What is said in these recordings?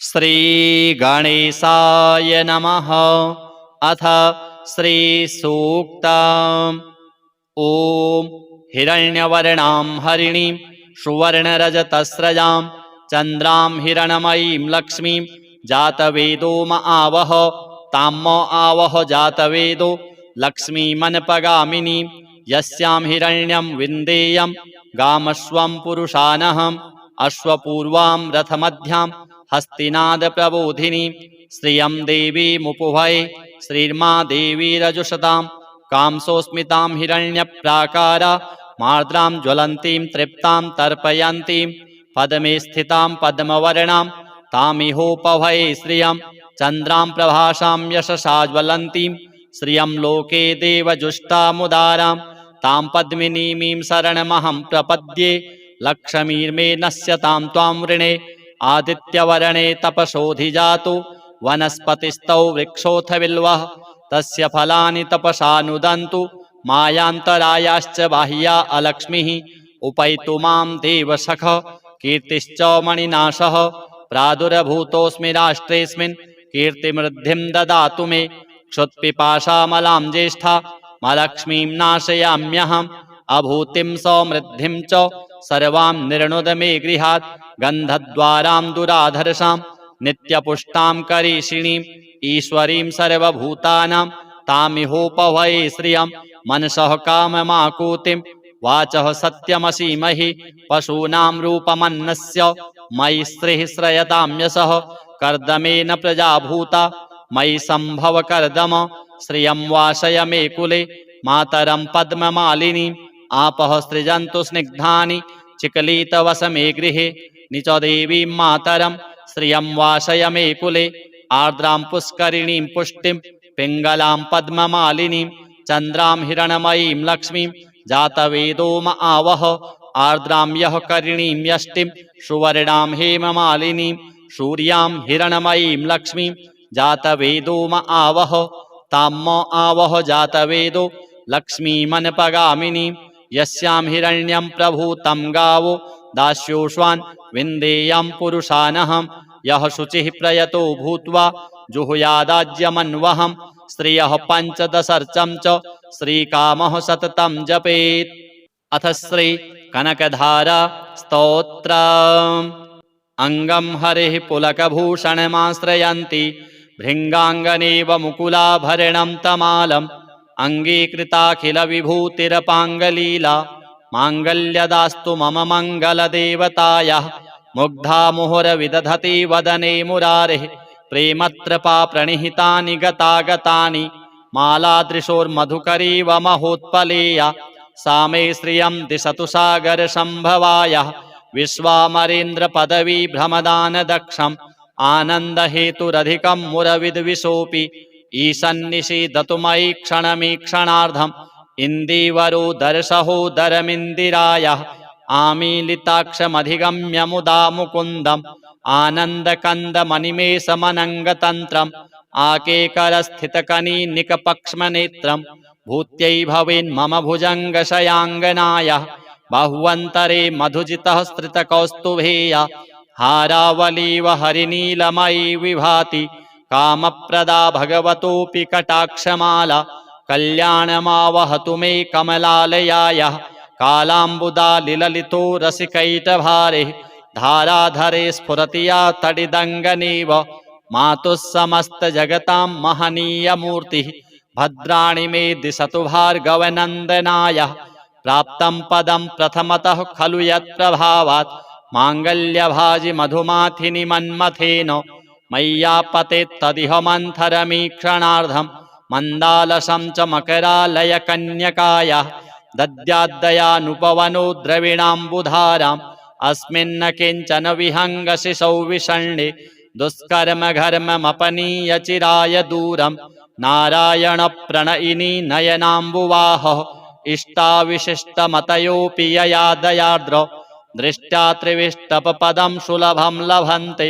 श्रीगणेशाय नमः। अथ श्रीसूक्तम्। ॐ हिरण्यवर्णां हरिणीं सुवर्णरजतस्रजां चन्द्रां हिरणमयीं लक्ष्मीं जातवेदो म आवह। तां म आवह जातवेदो लक्ष्मीमनपगामिनीं यस्यां हिरण्यं विन्देयं गामस्वं पुरुषानहम् अश्वपूर्वां रथमध्यां हस्तिनादप्रबोधिनीं श्रियं देवीमुपभये श्रीर्मा देवी रजुषतां कांसोऽस्मितां हिरण्यप्राकारा मार्द्रां ज्वलन्तीं तृप्तां तर्पयन्तीं पद्मे स्थितां पद्मवर्णां तामिहोपभये श्रियं चन्द्रां प्रभासां यशसा ज्वलन्तीं श्रियं लोके देवजुष्टामुदारां तां पद्मिनीमीं शरणमहं प्रपद्ये लक्ष्मीर्मे नश्यतां त्वां वृणे आदित्यवर्णे तपसोऽधिजातो वनस्पतिस्तौ वृक्षोऽथ बिल्वः तस्य फलानि तपसा नुदन्तु मायान्तरायाश्च बाह्या अलक्ष्मीः उपैतु मां देवसख कीर्तिश्च मणिनाशः प्रादुर्भूतोऽस्मि राष्ट्रेऽस्मिन् कीर्तिमृद्धिं ददातु मे क्षुत्पिपासामलां ज्येष्ठा मलक्ष्मीं नाशयाम्यहम् अभूतिं समृद्धिं च सर्वां निर्णुद मे गृहात् गन्धद्वारां दुराधर्षां नित्यपुष्टां करीषिणीं ईश्वरीं सर्वभूतानां तामिहोपभये श्रियं मनसः काममाकुतिं वाचः सत्यमसीमहि पशूनां रूपमन्नस्य मयि श्रीः श्रयतां यशः कर्दमेन प्रजाभूता मयि सम्भव कर्दम श्रियं वासय मे कुले मातरं पद्ममालिनीम् आपः सृजन्तु स्निग्धानि चिकलितवस मे गृहे निच देवीं मातरं श्रियं वासय मे कुले आर्द्रां पुष्करिणीं पुष्टिं पिङ्गलां पद्ममालिनीं चन्द्रां हिरणमयीं लक्ष्मीं जातवेदो म आवह आर्द्रां यः करिणीं यष्टिं सुवर्णां हेममालिनीं सूर्यां हिरणमयीं लक्ष्मीं जातवेदो म आवह तां म आवह जातवेदो लक्ष्मीमनपगामिनीं यस्यां हिरण्यं प्रभूतं गावो दास्योष्वान् विन्देयं पुरुषानहम् यः शुचिः प्रयतो भूत्वा जुहुयादाज्यमन्वहं श्रियः पञ्चदशर्चं च श्रीकामः सततं जपेत्। अथ श्री कनकधारा स्तोत्रम्। अङ्गं हरिः पुलकभूषणमाश्रयन्ति भृङ्गाङ्गनेव मुकुलाभरणं तमालम् अङ्गीकृताखिलविभूतिरपाङ्गलीला माङ्गल्यदास्तु मम मङ्गलदेवतायाः मुग्धा मुहुरविदधति वदने मुरारेः प्रेमत्रपा प्रणिहितानि गतागतानि मालादृशोर्मधुकरीव महोत्पलेया सा मे श्रियं दिशतु सागरसम्भवायाः विश्वामरेन्द्रपदवी भ्रमदानदक्षम् आनन्दहेतुरधिकं मुरविद्विषोऽपि ईशन्निषीदतु मयि क्षणमीक्षणार्धम् इन्दीवरो दर्शहोदरमिन्दिरायाः आमीलिताक्षमधिगम्य मुदा मुकुन्दम् आनन्दकन्दमनिमेषमनङ्गतन्त्रम् आकेकरस्थितकनीनिकपक्ष्मनेत्रम् भूत्यै भवेन्मम भुजङ्गशयाङ्गनायाः बाह्वन्तरे मधुजितः स्त्रितकौस्तुभेया हारावलीव हरिनीलमयी विभाति कामप्रदा भगवतोऽपि कटाक्षमाला कल्याणमावहतु मे कमलालयायाः कालाम्बुदालिललितो रसिकैटभारेः धाराधरे स्फुरति या तडिदङ्गनेव मातुः समस्तजगतां महनीयमूर्तिः भद्राणि मे दिशतु भार्गवनन्दनायाः प्राप्तं पदं प्रथमतः खलु यत्प्रभावात् माङ्गल्यभाजि मधुमाथिनि मन्मथेन मय्यापतेत्तदिह मन्थरमीक्षणार्धम् मन्दालसं च मकरालयकन्यकायाः दद्याद्दयानुपवनो द्रविणाम्बुधाराम् अस्मिन्न किञ्चन विहङ्गशिशौ विषण्णे दुष्कर्मघर्ममपनीय चिराय दूरम् नारायणप्रणयिनी नयनाम्बुवाहः इष्टाविशिष्टमतयोऽपि यया दयार्द्र दृष्ट्या त्रिविष्टपपदं सुलभं लभन्ते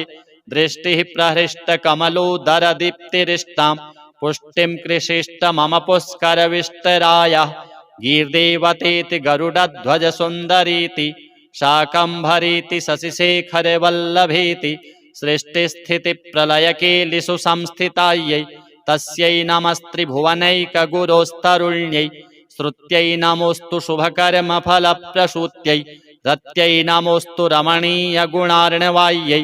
दृष्टिः प्रहृष्टकमलोदरदीप्तिरिष्टां पुष्टिं कृषिष्ट मम पुष्करविष्टरायाः गीर्देवतेति गरुडध्वजसुन्दरीति शाकम्भरीति शशिशेखरवल्लभेति सृष्टिस्थितिप्रलयकेलिषु संस्थितायै तस्यै नमस्त्रिभुवनैकगुरोस्तरुण्यै श्रुत्यै नमोऽस्तु शुभकर्मफलप्रसूत्यै रत्यै नमोऽस्तु रमणीयगुणार्णवायै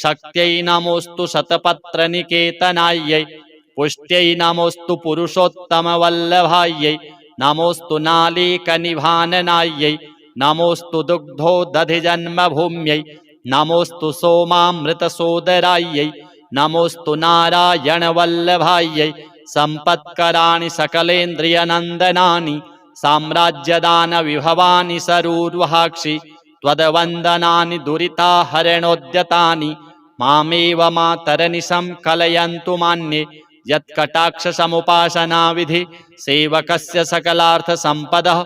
शक्त्यै नमोऽस्तु शतपत्रनिकेतनायै पुष्ट्यै नमोऽस्तु पुरुषोत्तमवल्लभायै नमोऽस्तु नालीकनिभाननायै नमोऽस्तु दुग्धोदधिजन्मभूम्यै नमोऽस्तु सोमामृतसोदरायै नमोऽस्तु नारायणवल्लभायै सम्पत्कराणि सकलेन्द्रियनन्दनानि साम्राज्यदानविभवानि सरूर्वहाक्षि त्वद्वन्दनानि दुरिताहरणोद्यतानि मामेव मातरनिशं कलयन्तु मान्ये यत्कटाक्षसमुपासनाविधि सेवकस्य सकलार्थसम्पदः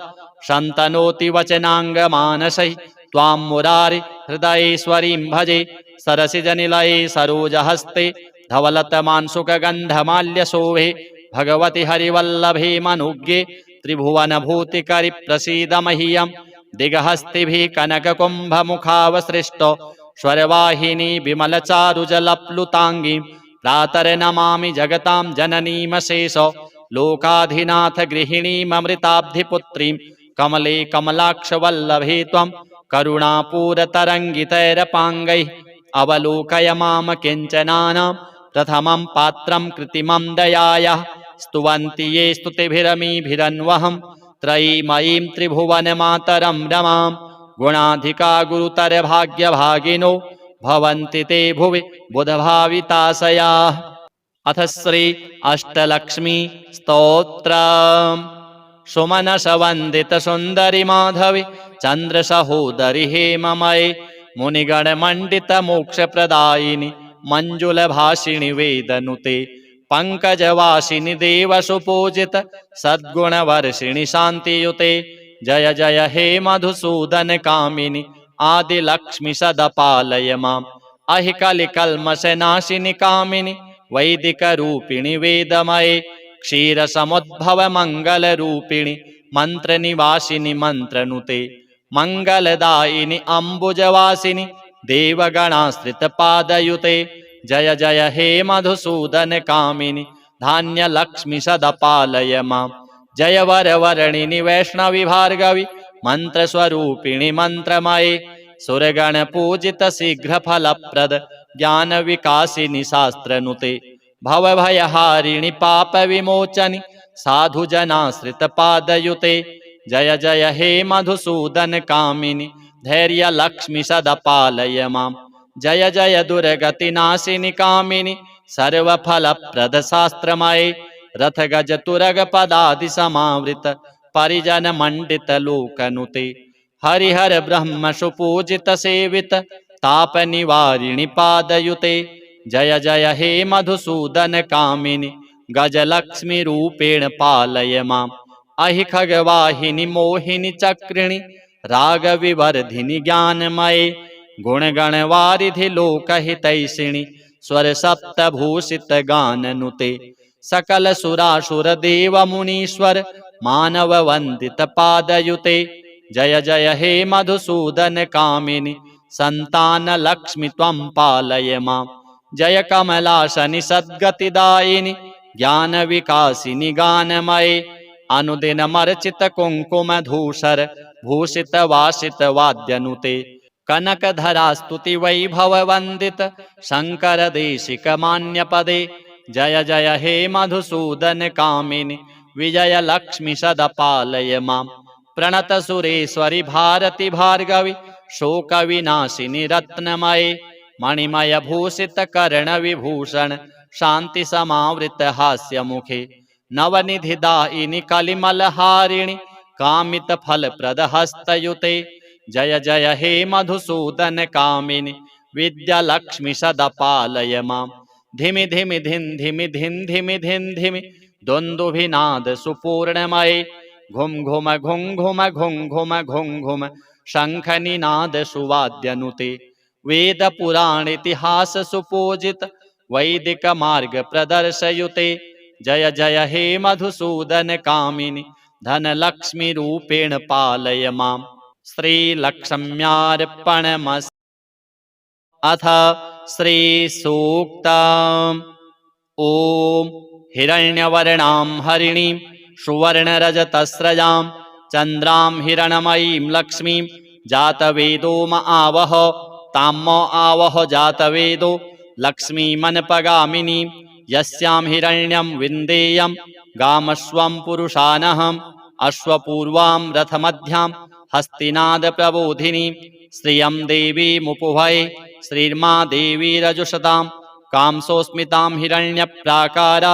शन्तनोति वचनाङ्गमानसैः त्वां मुरारि हृदयेश्वरीं भजे सरसिजनिलये सरोजहस्ते धवलतमांसुकगन्धमाल्यशोभे भगवति हरिवल्लभे मनुज्ञे त्रिभुवनभूतिकरि प्रसीद मह्यं दिगहस्तिभिः कनककुम्भमुखावसृष्ट स्वरवाहिनी विमलचारुजलप्लुताङ्गीं प्रातर्नमामि जगतां जननीमशेष लोकाधिनाथ गृहिणीममृताब्धिपुत्रीं कमले कमलाक्षवल्लभे त्वं करुणापूरतरङ्गितैरपाङ्गैः अवलोकय माम किञ्चनानां प्रथमं पात्रं कृत्रिमं दयायाः स्तुवन्ति ये स्तुतिभिरमीभिरन्वहं त्रयीमयीं त्रिभुवनमातरं रमां गुणाधिका गुरुतरभाग्यभागिनो भवन्ति ते भुवि बुधभाविताशयाः। अथ श्री अष्टलक्ष्मी स्तोत्रम्। सुमनसवन्दित सुन्दरि माधवी चन्द्रसहोदरि हेममये मुनिगणमण्डित मोक्षप्रदायिनि मञ्जुलभाषिणि वेदनुते पंकजवासिनि देवसुपूजित सद्गुणवर्षिणि शान्तियुते जय जय हे मधुसूदन कामिनि आदिलक्ष्मि सदपालय माम् अहि कलिकल्मषनाशिनि कामिनि वैदिकरूपिणि वेदमये क्षीरसमुद्भव मङ्गलरूपिणि मन्त्रनिवासिनि मन्त्रनुते मङ्गलदायिनि अम्बुजवासिनि देवगणाश्रितपादयुते जय जय हे मधुसूदन कामिनि धान्यलक्ष्मि सदपालय माम् जय वरवर्णिनि वैष्णवि भार्गवि मन्त्रस्वरूपिणि मन्त्रमये सुरगणपूजित शीघ्रफलप्रद ज्ञानविकासिनि शास्त्रनुते भवभयहारिणि पापविमोचनि साधुजनाश्रितपादयुते जय जय हे मधुसूदन कामिनि धैर्यलक्ष्मि सदपालय माम् जय जय दुर्गतिनाशिनि कामिनि सर्वफलप्रद शास्त्रमये रथगजतुरगपदादि समावृत परिजनमण्डित लोकनुते हरिहर ब्रह्म सुपूजित सेवित तापनिवारिणि पादयुते जय जय हे मधुसूदन कामिनि गजलक्ष्मि रूपेण पालय माम् अहि खगवाहिनि मोहिनि चक्रिणि रागविवर्धिनि ज्ञानमये गुणगणवारिधि लोकहितैषिणि स्वरसप्तभूषित गाननुते सकल सुरासुर देव मुनीश्वर मानव वंदित पादयुते जय जय हे मधुसूदन कामिनि संतान लक्ष्मि त्वं पालय माम् जय कमलाशनि सद्गतिदायिनि ज्ञान विकासिनि गानमये अनुदिनमर्चित कुङ्कुम धूसर भूषित वासित वाद्यनुते कनकधरा स्तुति वैभव वंदित शंकर देशिक मान्य पदे जय जय हे मधुसूदन कामिनि विजय लक्ष्मि सदपालय माम् प्रणत सुरेश्वरि भारति भार्गवि शोक विनाशिनि रत्नमये मणिमय भूषित कर्ण विभूषण शांति समावृत हास्य मुखे नवनिधि दायिनि कलिमलहारिणि कामित फल प्रद हस्तयुते जय जय हे मधुसूदन कामिनि विद्यालक्ष्मि सदपालय माम् धिमि धिमि धिन धिमि धिन धिमि धिन धिमि द्वन्द्वभिनाद सुपूर्णमये घुम घुम घुम घुम घुम घुम घुम घुम शंखनिनाद सुवाद्यनुते वेद पुराण इतिहास सुपूजित वैदिक मार्ग प्रदर्शयुते जय जय हे मधुसूदन कामिनि धनलक्ष्मि रूपेण पालय माम् श्रीलक्ष्म्यार्पणमस्तु। अथ श्रीसूक्तम्। ॐ हिरण्यवर्णां हरिणीं सुवर्णरजतस्रजां चन्द्रां हिरणमयीं लक्ष्मीं जातवेदो म आवह तां म आवह जातवेदो लक्ष्मीमनपगामिनीं यस्यां हिरण्यं विन्देयं गामश्वं पुरुषानहम् अश्वपूर्वां रथमध्यां हस्तिनादप्रबोधिनीं श्रियं देवीमुपभये श्रीर्मा देवी रजुषतां कांसोऽस्मितां हिरण्यप्राकारा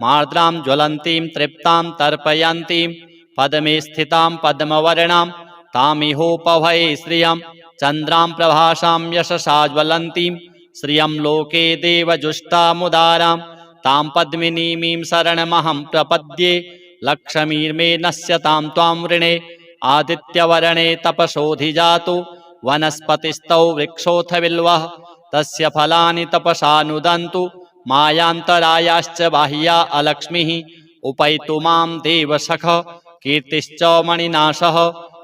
मार्द्रां ज्वलन्तीं तृप्तां तर्पयन्तीं पद्मे स्थितां पद्मवर्णां तामिहोपभये श्रियं चन्द्रां प्रभासां यशसा ज्वलन्तीं श्रियं लोके देवजुष्टामुदारां तां पद्मिनीमीं शरणमहं प्रपद्ये लक्ष्मीर्मे नश्यतां त्वां वृणे आदित्यवर्णे तपसोऽधिजातो वनस्पतिस्तौ वृक्षोऽथ बिल्वः तस्य फलानि तपसा नुदन्तु मायान्तरायाश्च बाह्या अलक्ष्मीः उपैतु मां देवसख कीर्तिश्च मणिनाशः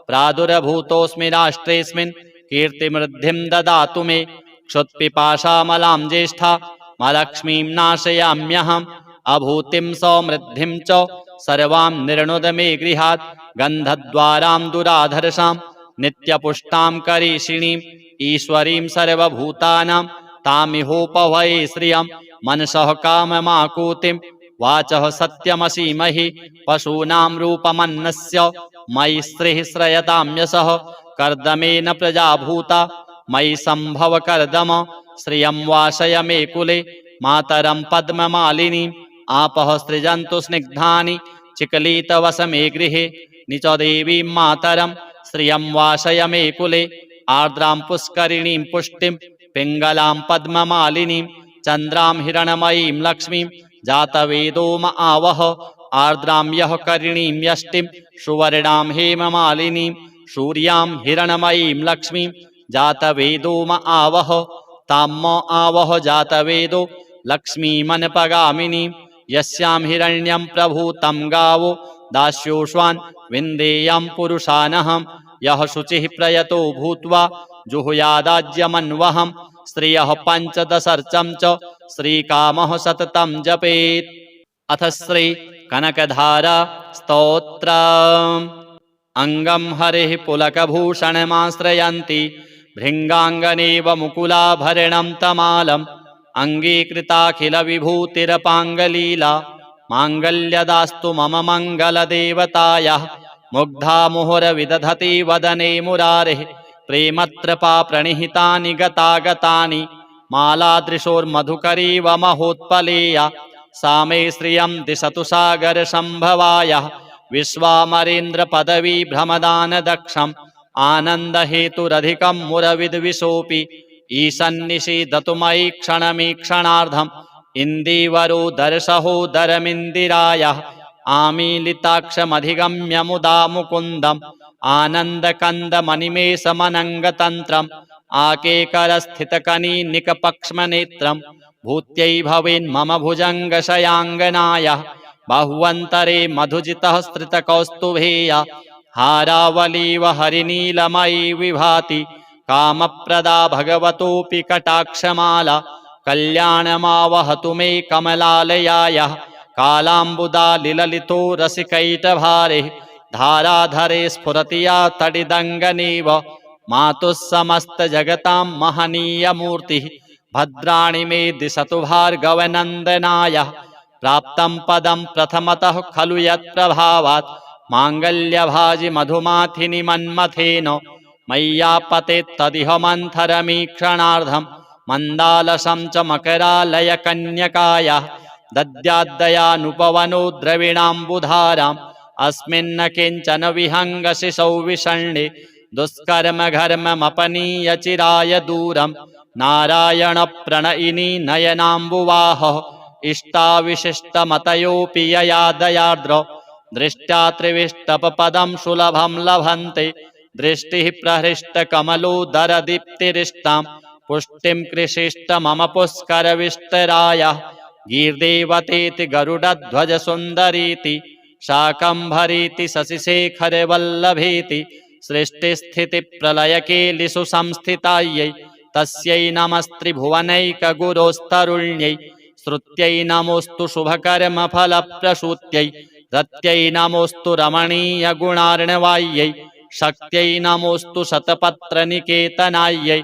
प्रादुर्भूतोऽस्मि राष्ट्रेऽस्मिन् कीर्तिमृद्धिं ददातु मे क्षुत्पिपासामलां ज्येष्ठा मलक्ष्मीं नाशयाम्यहम् अभूतिं समृद्धिं च सर्वां निर्णुद मे गृहात् गन्धद्वारां दुराधर्षां नित्यपुष्टां करीषिणीं ईश्वरीं सर्वभूतानां तामिहोपभये श्रियं मनसः काममाकुतिं वाचः सत्यमसीमहि पशूनां रूपमन्नस्य मयि स्त्रीः श्रयतां यशः कर्दमेन प्रजाभूता मयि सम्भव कर्दम श्रियं वासय मे कुले मातरं पद्ममालिनीं आपः सृजन्तु स्निग्धानि चिकलितवस मे गृहे निच देवीं मातरं श्रियं वासय मे कुले आर्द्रां पुष्करिणीं पुष्टिं पिङ्गलां पद्ममालिनीं चन्द्रां हिरणमयीं लक्ष्मीं जातवेदो म आवह आर्द्रां यः करिणीं यष्टिं सुवर्णां हेममालिनीं सूर्यां हिरणमयीं लक्ष्मीं जातवेदो म आवह तां म आवह जातवेदो लक्ष्मीमनपगामिनीं यस्यां हिरण्यं प्रभूतं गावो दास्योष्वान् विन्देयं पुरुषानहम् यः शुचिः प्रयतो भूत्वा जुहुयादाज्यमन्वहम् श्रियः पञ्चदशर्चं च श्रीकामः सततं जपेत्। अथ श्री कनकधारा स्तोत्रम्। अङ्गं हरिः पुलकभूषणमाश्रयन्ति भृङ्गाङ्गनेव मुकुलाभरणं तमालम् अङ्गीकृताखिलविभूतिरपाङ्गलीला माङ्गल्यदास्तु मम मङ्गलदेवतायाः मुग्धा मुहुरविदधति वदने मुरारेः प्रेमत्रपा प्रणिहितानि गतागतानि मालादृशोर्मधुकरीव महोत्पलेया सा मे श्रियं दिशतु सागरसम्भवायाः विश्वामरेन्द्रपदवी भ्रमदानदक्षम् आनन्दहेतुरधिकं मुरविद्विषोऽपि ईशन्निषीदतु मयि क्षणमीक्षणार्धम् इन्दीवरो दर्शहोदरमिन्दिरायाः आमीलिताक्षमधिगम्य मुदा मुकुन्दम् आनन्दकन्दमनिमेषमनङ्गतन्त्रम् आकेकरस्थितकनीनिकपक्ष्मनेत्रम् भूत्यै भवेन्मम भुजङ्गशयाङ्गनायाः बाह्वन्तरे मधुजितः स्त्रितकौस्तुभेया हारावलीव हरिनीलमयी विभाति कामप्रदा भगवतोऽपि कटाक्षमाला कल्याणमावहतु मे कमलालयायाः कालाम्बुदालिललितो रसिकैटभारेः धाराधरे स्फुरति या तडिदङ्गनेव मातुः समस्तजगतां महनीयमूर्तिः भद्राणि मे दिशतु भार्गवनन्दनायाः प्राप्तं पदं प्रथमतः खलु यत्प्रभावात् माङ्गल्यभाजि मधुमाथिनि मन्मथेन मय्यापतेत्तदिह मन्थरमीक्षणार्धम् मन्दालसं च मकरालयकन्यकायाः दद्याद्दयानुपवनो द्रविणाम्बुधाराम् अस्मिन्न किञ्चन विहङ्गशिशौ विषण्णे दुष्कर्मघर्ममपनीय चिराय दूरम् नारायणप्रणयिनी नयनाम्बुवाहः इष्टाविशिष्टमतयोऽपि यया दयार्द्र दृष्ट्या त्रिविष्टपपदं सुलभं लभन्ते दृष्टिः प्रहृष्टकमलोदरदीप्तिरिष्टां पुष्टिं कृषिष्ट मम पुष्करविष्टरायाः गीर्देवतेति गरुडध्वजसुन्दरीति शाकम्भरीति शशिशेखरवल्लभेति सृष्टिस्थितिप्रलयकेलिषु संस्थितायै तस्यै नमस्त्रिभुवनैकगुरोस्तरुण्यै श्रुत्यै नमोऽस्तु शुभकर्मफलप्रसूत्यै रत्यै नमोऽस्तु रमणीयगुणार्णवायै शक्त्यै नमोऽस्तु शतपत्रनिकेतनायै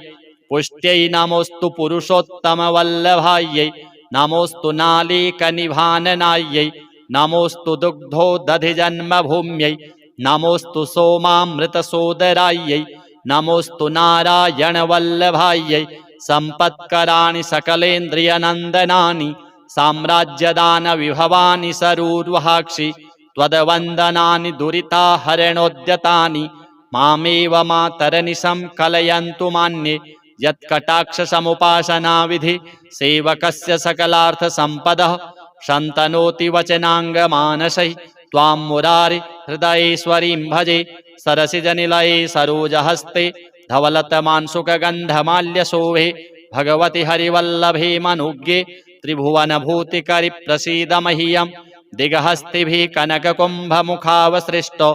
पुष्ट्यै नमोऽस्तु पुरुषोत्तमवल्लभायै नमोऽस्तु नालीकनिभाननायै नमोऽस्तु दुग्धोदधिजन्मभूम्यै नमोऽस्तु सोमामृतसोदरायै नमोऽस्तु नारायणवल्लभायै सम्पत्कराणि सकलेन्द्रियनन्दनानि साम्राज्यदानविभवानि सरूर्वहाक्षि त्वद्वन्दनानि दुरिताहरणोद्यतानि मामेव मातरनिशं कलयन्तु मान्ये यत्कटाक्षसमुपासनाविधि सेवकस्य सकलार्थसम्पदः शन्तनोति वचनाङ्गमानसैः त्वां मुरारि हृदयेश्वरीं भजे सरसिजनिलये सरोजहस्ते धवलतमांसुकगन्धमाल्यशोभे भगवति हरिवल्लभे मनुज्ञे त्रिभुवनभूतिकरि प्रसीद मह्यं दिगहस्तिभिः कनककुम्भमुखावसृष्टो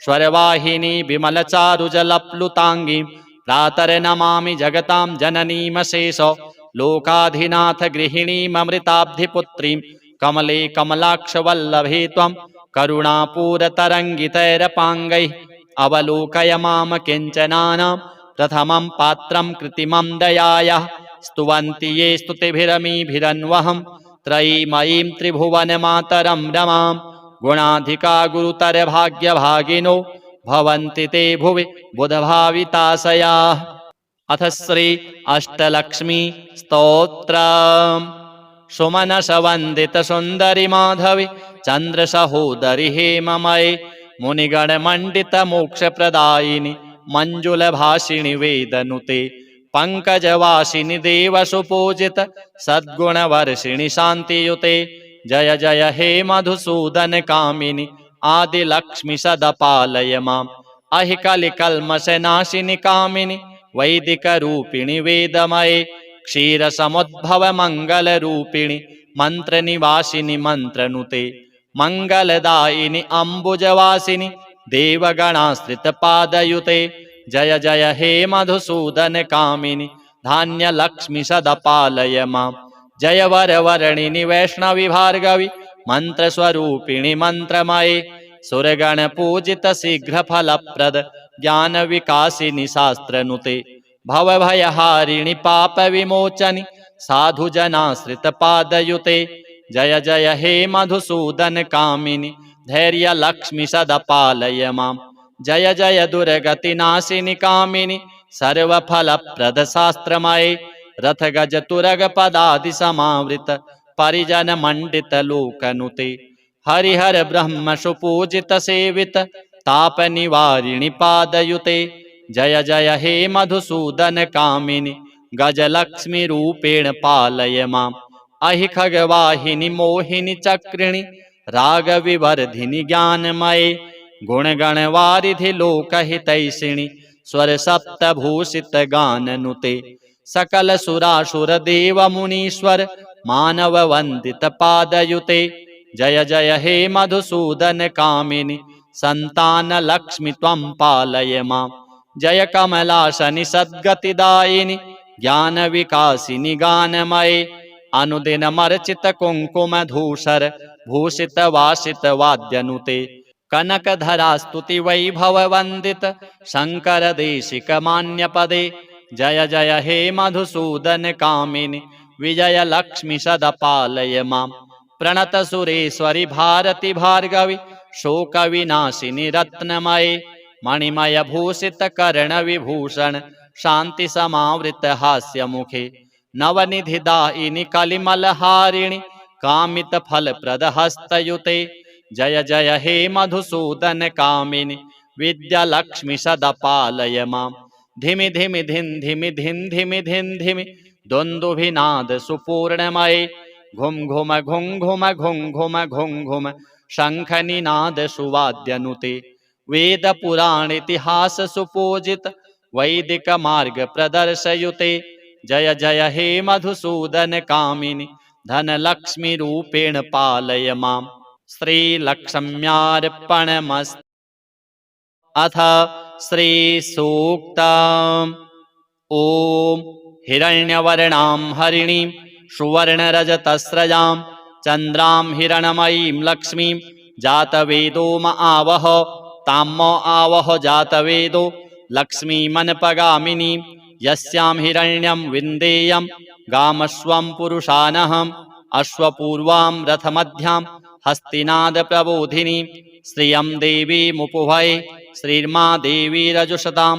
स्वरवाहिनी विमलचारुजलप्लुताङ्गीं प्रातर्नमामि जगतां जननीमशेष लोकाधिनाथ गृहिणीममृताब्धिपुत्रीं कमले कमलाक्षवल्लभे त्वं करुणापूरतरङ्गितैरपाङ्गैः अवलोकय माम किञ्चनानां प्रथमं पात्रं कृतिमं दयायाः स्तुवन्ति ये स्तुतिभिरमीभिरन्वहं त्रयीमयीं त्रिभुवनमातरं रमां गुणाधिका गुरुतरभाग्यभागिनो भवन्ति ते भुवि बुधभाविताशयाः। अथ श्री अष्टलक्ष्मी स्तोत्रम्। सुमनसवन्दित सुन्दरि माधवी चन्द्रसहोदरि हेममये मुनिगणमण्डित मोक्षप्रदायिनि मञ्जुलभाषिणि वेदनुते पंकजवासिनि देवसुपूजित सद्गुणवर्षिणि शान्तियुते जय जय हे मधुसूदन कामिनि आदिलक्ष्मि सदपालय माम् अहि कलिकल्मषनाशिनि कामिनि वैदिकरूपिणि वेदमये क्षीरसमुद्भव मङ्गलरूपिणि मन्त्रनिवासिनि मन्त्रनुते मङ्गलदायिनि अम्बुजवासिनि देवगणाश्रितपादयुते जय जय हे मधुसूदन कामिनि धान्यलक्ष्मि सदपालय माम् जय वरवर्णिनि वैष्णवि भार्गवि मन्त्रस्वरूपिणि मन्त्रमये सुरगणपूजित शीघ्रफलप्रद ज्ञानविकासिनि शास्त्रनुते भवभयहारिणि पापविमोचनि साधुजनाश्रितपादयुते जय जय हे मधुसूदन कामिनि धैर्यलक्ष्मि सदपालय माम् जय जय दुर्गतिनाशिनि कामिनि सर्वफलप्रदशास्त्रमये रथगजतुरगपदादि समावृत परिजनमण्डितलोकनुते हरिहर ब्रह्म सुपूजित सेवित तापनिवारिणि पादयुते जय जय हे मधुसूदन कामिनि गजलक्ष्मी रूपेण पालय माम् अहि खगवाहिनि मोहिनि चक्रिणि रागविवर्धिनि ज्ञानमये गुणगणवारिधि लोकहितैषिणि स्वरसप्तभूषित गाननुते सकल सुरासुर देव मुनीश्वर मानव वंदित पादयुते जय जय हे मधुसूदन कामिनि संतान लक्ष्मि त्वं पालय माम् जय कमलाशनि सद्गतिदायिनि ज्ञान विकासिनि गानमये अनुदिनमर्चित कुङ्कुम धूसर भूषित वासित वाद्यनुते कनकधरा स्तुति वैभव वंदित शंकर देशिक मान्यपदे जय जय हे मधुसूदन कामिनि विजय लक्ष्मि सदपालय माम् प्रणत सुरेश्वरि भारति भार्गवि शोक विनाशिनि रत्नमये मणिमय भूषित कर्ण विभूषण शांति समावृत हास्य मुखे नवनिधिदायिनि कलिमलहारिणि कामित फल प्रद हस्तयुते जय जय हे मधुसूदन कामिनि विद्यालक्ष्मि सदपालय माम् धिमि धिमि धिन धिमि धिन धिमि धिन धिमि द्वन्द्वभिनाद सुपूर्णमये घुम घुम घुम घुम घुम घुम घुम घुम शंखनिनाद सुवाद्यनुते वेद पुराण इतिहास सुपूजित वैदिक मार्ग प्रदर्शयुते जय जय हे मधुसूदन कामिनि धनलक्ष्मी रूपेण पालय माम् श्रीलक्ष्म्यार्पणमस्तु। अथ श्री सूक्तम्। ओम हिरण्यवर्णां हरिणीं सुवर्णरजतस्रजां चन्द्रां हिरणमयीं लक्ष्मीं जातवेदो म आवह तां म आवह जातवेदो लक्ष्मीमनपगामिनीं यस्यां हिरण्यं विन्देयं गामश्वं पुरुषानहम् अश्वपूर्वां रथमध्यां हस्तिनादप्रबोधिनीं श्रियं देवीमुपभये श्रीर्मा देवी रजुषतां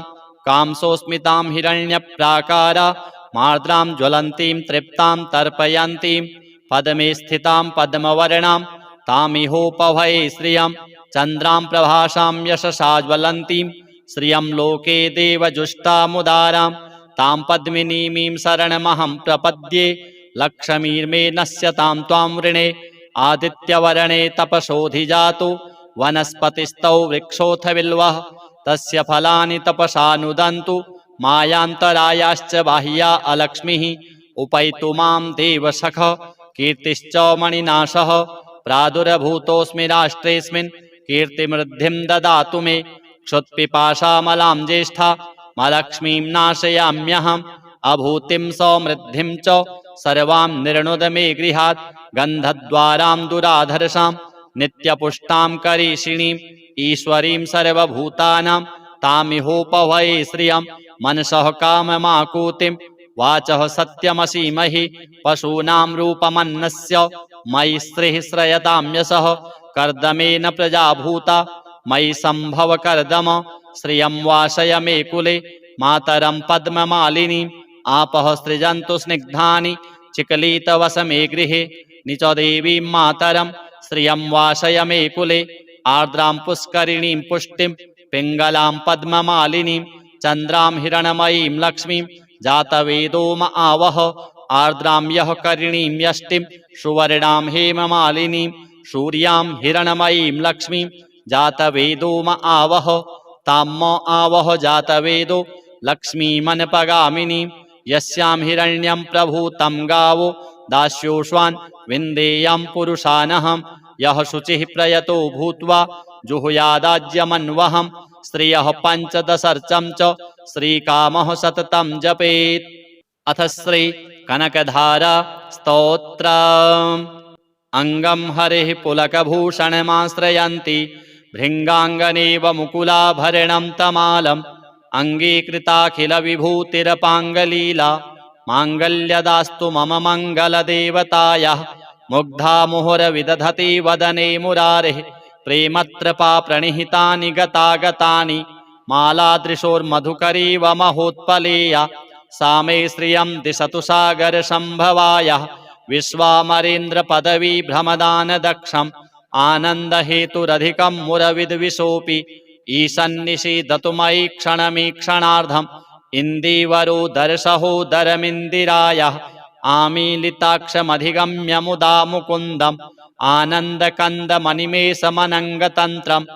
कांसोऽस्मितां हिरण्यप्राकारा मार्द्रां ज्वलन्तीं तृप्तां तर्पयन्तीं पद्मे स्थितां पद्मवर्णां तामिहोपभये श्रियं चन्द्रां प्रभासां यशसा ज्वलन्तीं श्रियं लोके देवजुष्टामुदारां तां पद्मिनीमीं शरणमहं प्रपद्ये लक्ष्मीर्मे नश्यतां त्वां वृणे आदित्यवर्णे तपसोऽधिजातो वनस्पतिस्थौ वृक्षोऽथ बिल्वः तस्य फलानि तपसा नुदन्तु मायान्तरायाश्च बाह्या अलक्ष्मीः उपैतु मां देवसख कीर्तिश्च मणिनाशः प्रादुर्भूतोऽस्मि राष्ट्रेऽस्मिन् कीर्तिमृद्धिं ददातु मे क्षुत्पिपासामलां ज्येष्ठा मलक्ष्मीं नाशयाम्यहम् अभूतिं समृद्धिं च सर्वां निर्णुद मे गृहात् गन्धद्वारां दुराधर्षां नित्यपुष्टां करीषिणीम् ईश्वरीं सर्वभूतानां तामिहोपभये श्रियं मनसः काममाकूतिं वाचः सत्यमसीमहि पशूनां रूपमन्नस्य मयि स्त्रीः श्रयतां यशः कर्दमेन प्रजाभूता मयि सम्भव कर्दम श्रियं वासय मे कुले मातरं पद्ममालिनीम् आपः सृजन्तु स्निग्धानि चिकलितवस मे गृहे निच देवीं मातरं श्रियं वासय मे कुले आर्द्रां पुष्करिणीं पुष्टिं पिङ्गलां पद्ममालिनीं चन्द्रां हिरणमयीं लक्ष्मीं जातवेदो म आवह आर्द्रां यः करिणीं यष्टिं सुवर्णां हेममालिनीं सूर्यां हिरणमयीं लक्ष्मीं जातवेदो म आवह तां म आवह जातवेदो लक्ष्मीमनपगामिनीं यस्यां हिरण्यं प्रभूतं गावो दास्योष्वान् विन्देयं पुरुषानहम् यः शुचिः प्रयतो भूत्वा जुहुयादाज्यमन्वहम् श्रियः पञ्चदशर्चं च श्रीकामः सततं जपेत्। अथ श्री कनकधारा स्तोत्रम्। अङ्गं हरिः पुलकभूषणमाश्रयन्ति भृङ्गाङ्गनेव मुकुलाभरणं तमालम् अङ्गीकृताखिलविभूतिरपाङ्गलीला माङ्गल्यदास्तु मम मङ्गलदेवतायाः मुग्धा मुहुरविदधति वदने मुरारेः प्रेमत्रपा प्रणिहितानि गतागतानि मालादृशोर्मधुकरीव महोत्पलेया सा मे श्रियं दिशतु सागरसम्भवायाः विश्वामरेन्द्रपदवी भ्रमदानदक्षम् आनन्दहेतुरधिकं मुरविद्विषोऽपि ईशन्निषीदतु मयि क्षणमीक्षणार्धम् इन्दीवरो दर्शहोदरमिन्दिरायाः आमीलिताक्षमधिगम्य मुदा मुकुन्दम् आनन्दकन्दमनिमेषमनङ्गतन्त्रम्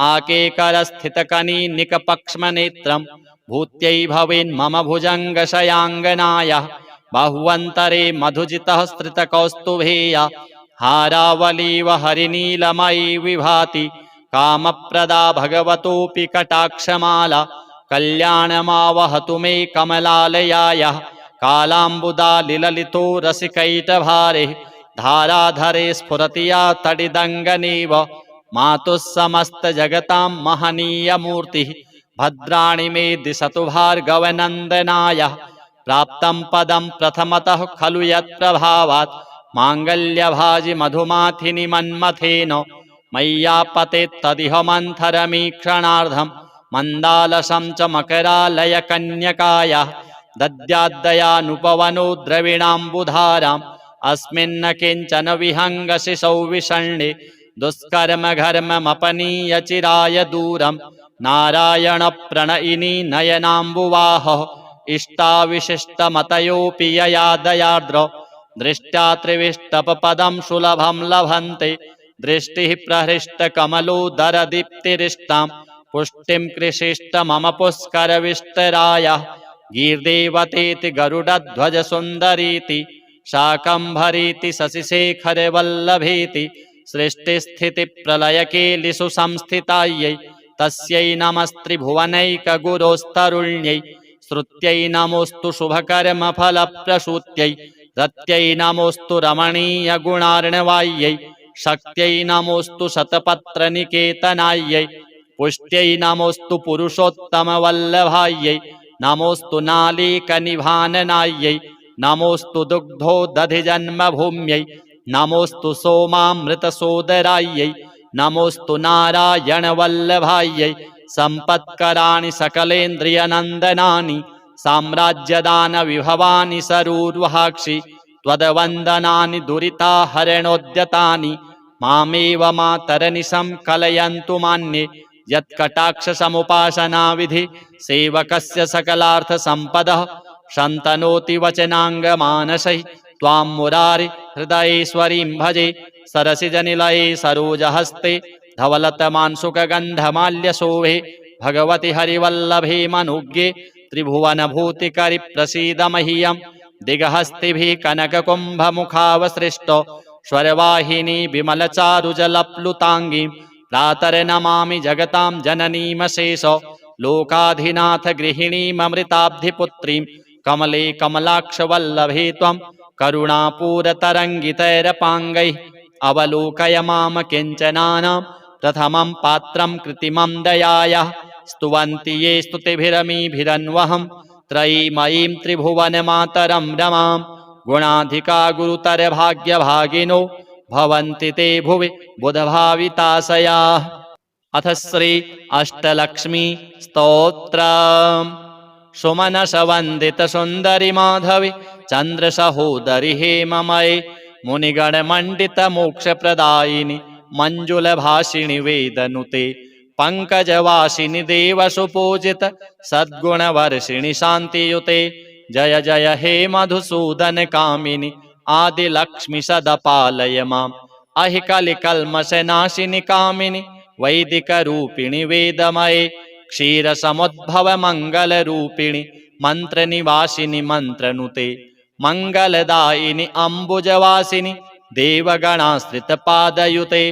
आकेकरस्थितकनीनिकपक्ष्मनेत्रम् भूत्यै भवेन्मम भुजङ्गशयाङ्गनायाः बाह्वन्तरे मधुजितः स्त्रितकौस्तुभेया हारावलीव हरिनीलमयी विभाति कामप्रदा भगवतोऽपि कटाक्षमाला कल्याणमावहतु मे कमलालयायाः कालाम्बुदालिललितो रसिकैटभारे धाराधरे स्फुरति या तडिदङ्गनेव मातुः समस्तजगतां महनीयमूर्तिः भद्राणि मे दिशतु भार्गवनन्दनायाः प्राप्तं पदं प्रथमतः खलु यत्प्रभावात् माङ्गल्यभाजि मधुमाथिनि मन्मथेन मय्यापतेत्तदिह मन्थरमीक्षणार्धम् मन्दालसं च मकरालयकन्यकायाः दद्याद्दयानुपवनो द्रविणाम्बुधाराम् अस्मिन्न किञ्चन विहङ्गशिशौ विषण्णे दुष्कर्मघर्ममपनीय चिराय दूरम् नारायणप्रणयिनी नयनाम्बुवाहः इष्टाविशिष्टमतयोऽपि यया दयार्द्र दृष्ट्या त्रिविष्टपपदं सुलभं लभन्ते दृष्टिः प्रहृष्टकमलोदरदीप्तिरिष्टां पुष्टिं कृषिष्ट मम पुष्करविष्टरायाः गीर्देवतेति गरुडध्वजसुन्दरीति शाकम्भरीति शशिशेखरवल्लभेति सृष्टिस्थितिप्रलयकेलिषु संस्थितायै तस्यै नमस्त्रिभुवनैकगुरोस्तरुण्यै स्तुत्यै नमोऽस्तु शुभकर्मफलप्रसूत्यै रत्यै नमोऽस्तु रमणीयगुणार्णवायै शक्त्यै नमोऽस्तु शतपत्रनिकेतनायै पुष्ट्यै नमोऽस्तु पुरुषोत्तमवल्लभायै नमोऽस्तु नालीकनिभाननायै नमोऽस्तु दुग्धोदधिजन्मभूम्यै नमोऽस्तु सोमामृतसोदरायै नमोऽस्तु नारायणवल्लभायै सम्पत्कराणि सकलेन्द्रियनन्दनानि साम्राज्यदानविभवानि सरूर्वहाक्षि त्वद्वन्दनानि दुरिताहरणोद्यतानि मामेव मातरनिशं कलयन्तु मान्ये यत्कटाक्षसमुपासनाविधि सेवकस्य सकलार्थसम्पदः शन्तनोति वचनाङ्गमानसैः त्वां मुरारि हृदयेश्वरीं भजे सरसिजनिलये सरोजहस्ते धवलतमांशुकगन्धमाल्यशोभे भगवति हरिवल्लभे मनुज्ञे त्रिभुवनभूतिकरि प्रसीद मह्यं दिगहस्तिभिः कनककुम्भमुखावसृष्टो स्वरवाहिनी विमलचारुजलप्लुताङ्गीं प्रातर्नमामि जगतां जननीमशेष लोकाधिनाथ गृहिणीममृताब्धिपुत्रीं कमले कमलाक्षवल्लभे त्वं करुणापूरतरङ्गितैरपाङ्गैः अवलोकय माम किञ्चनानां प्रथमं पात्रं कृत्रिमं दयायाः स्तुवन्ति ये स्तुतिभिरमीभिरन्वहं त्रयीमयीं त्रिभुवनमातरं रमां गुणाधिका गुरुतरभाग्यभागिनो भवन्ति ते भुवि बुधभाविताशयाः। अथ श्री अष्टलक्ष्मी स्तोत्रम्। सुमनसवन्दितसुन्दरि माधवि चन्द्रसहोदरि हेममये मुनिगणमण्डितमोक्षप्रदायिनि मञ्जुलभाषिणि वेदनुते पंकजवासिनि देवसुपूजित सद्गुणवर्षिणि शान्तियुते जय जय हे मधुसूदन कामिनि आदिलक्ष्मि सदपालय माम् अहि कलिकल्मषनाशिनि कामिनि वैदिकरूपिणि वेदमये क्षीरसमुद्भव मङ्गलरूपिणि मन्त्रनिवासिनि मन्त्रनुते मङ्गलदायिनि अम्बुजवासिनि देवगणाश्रितपादयुते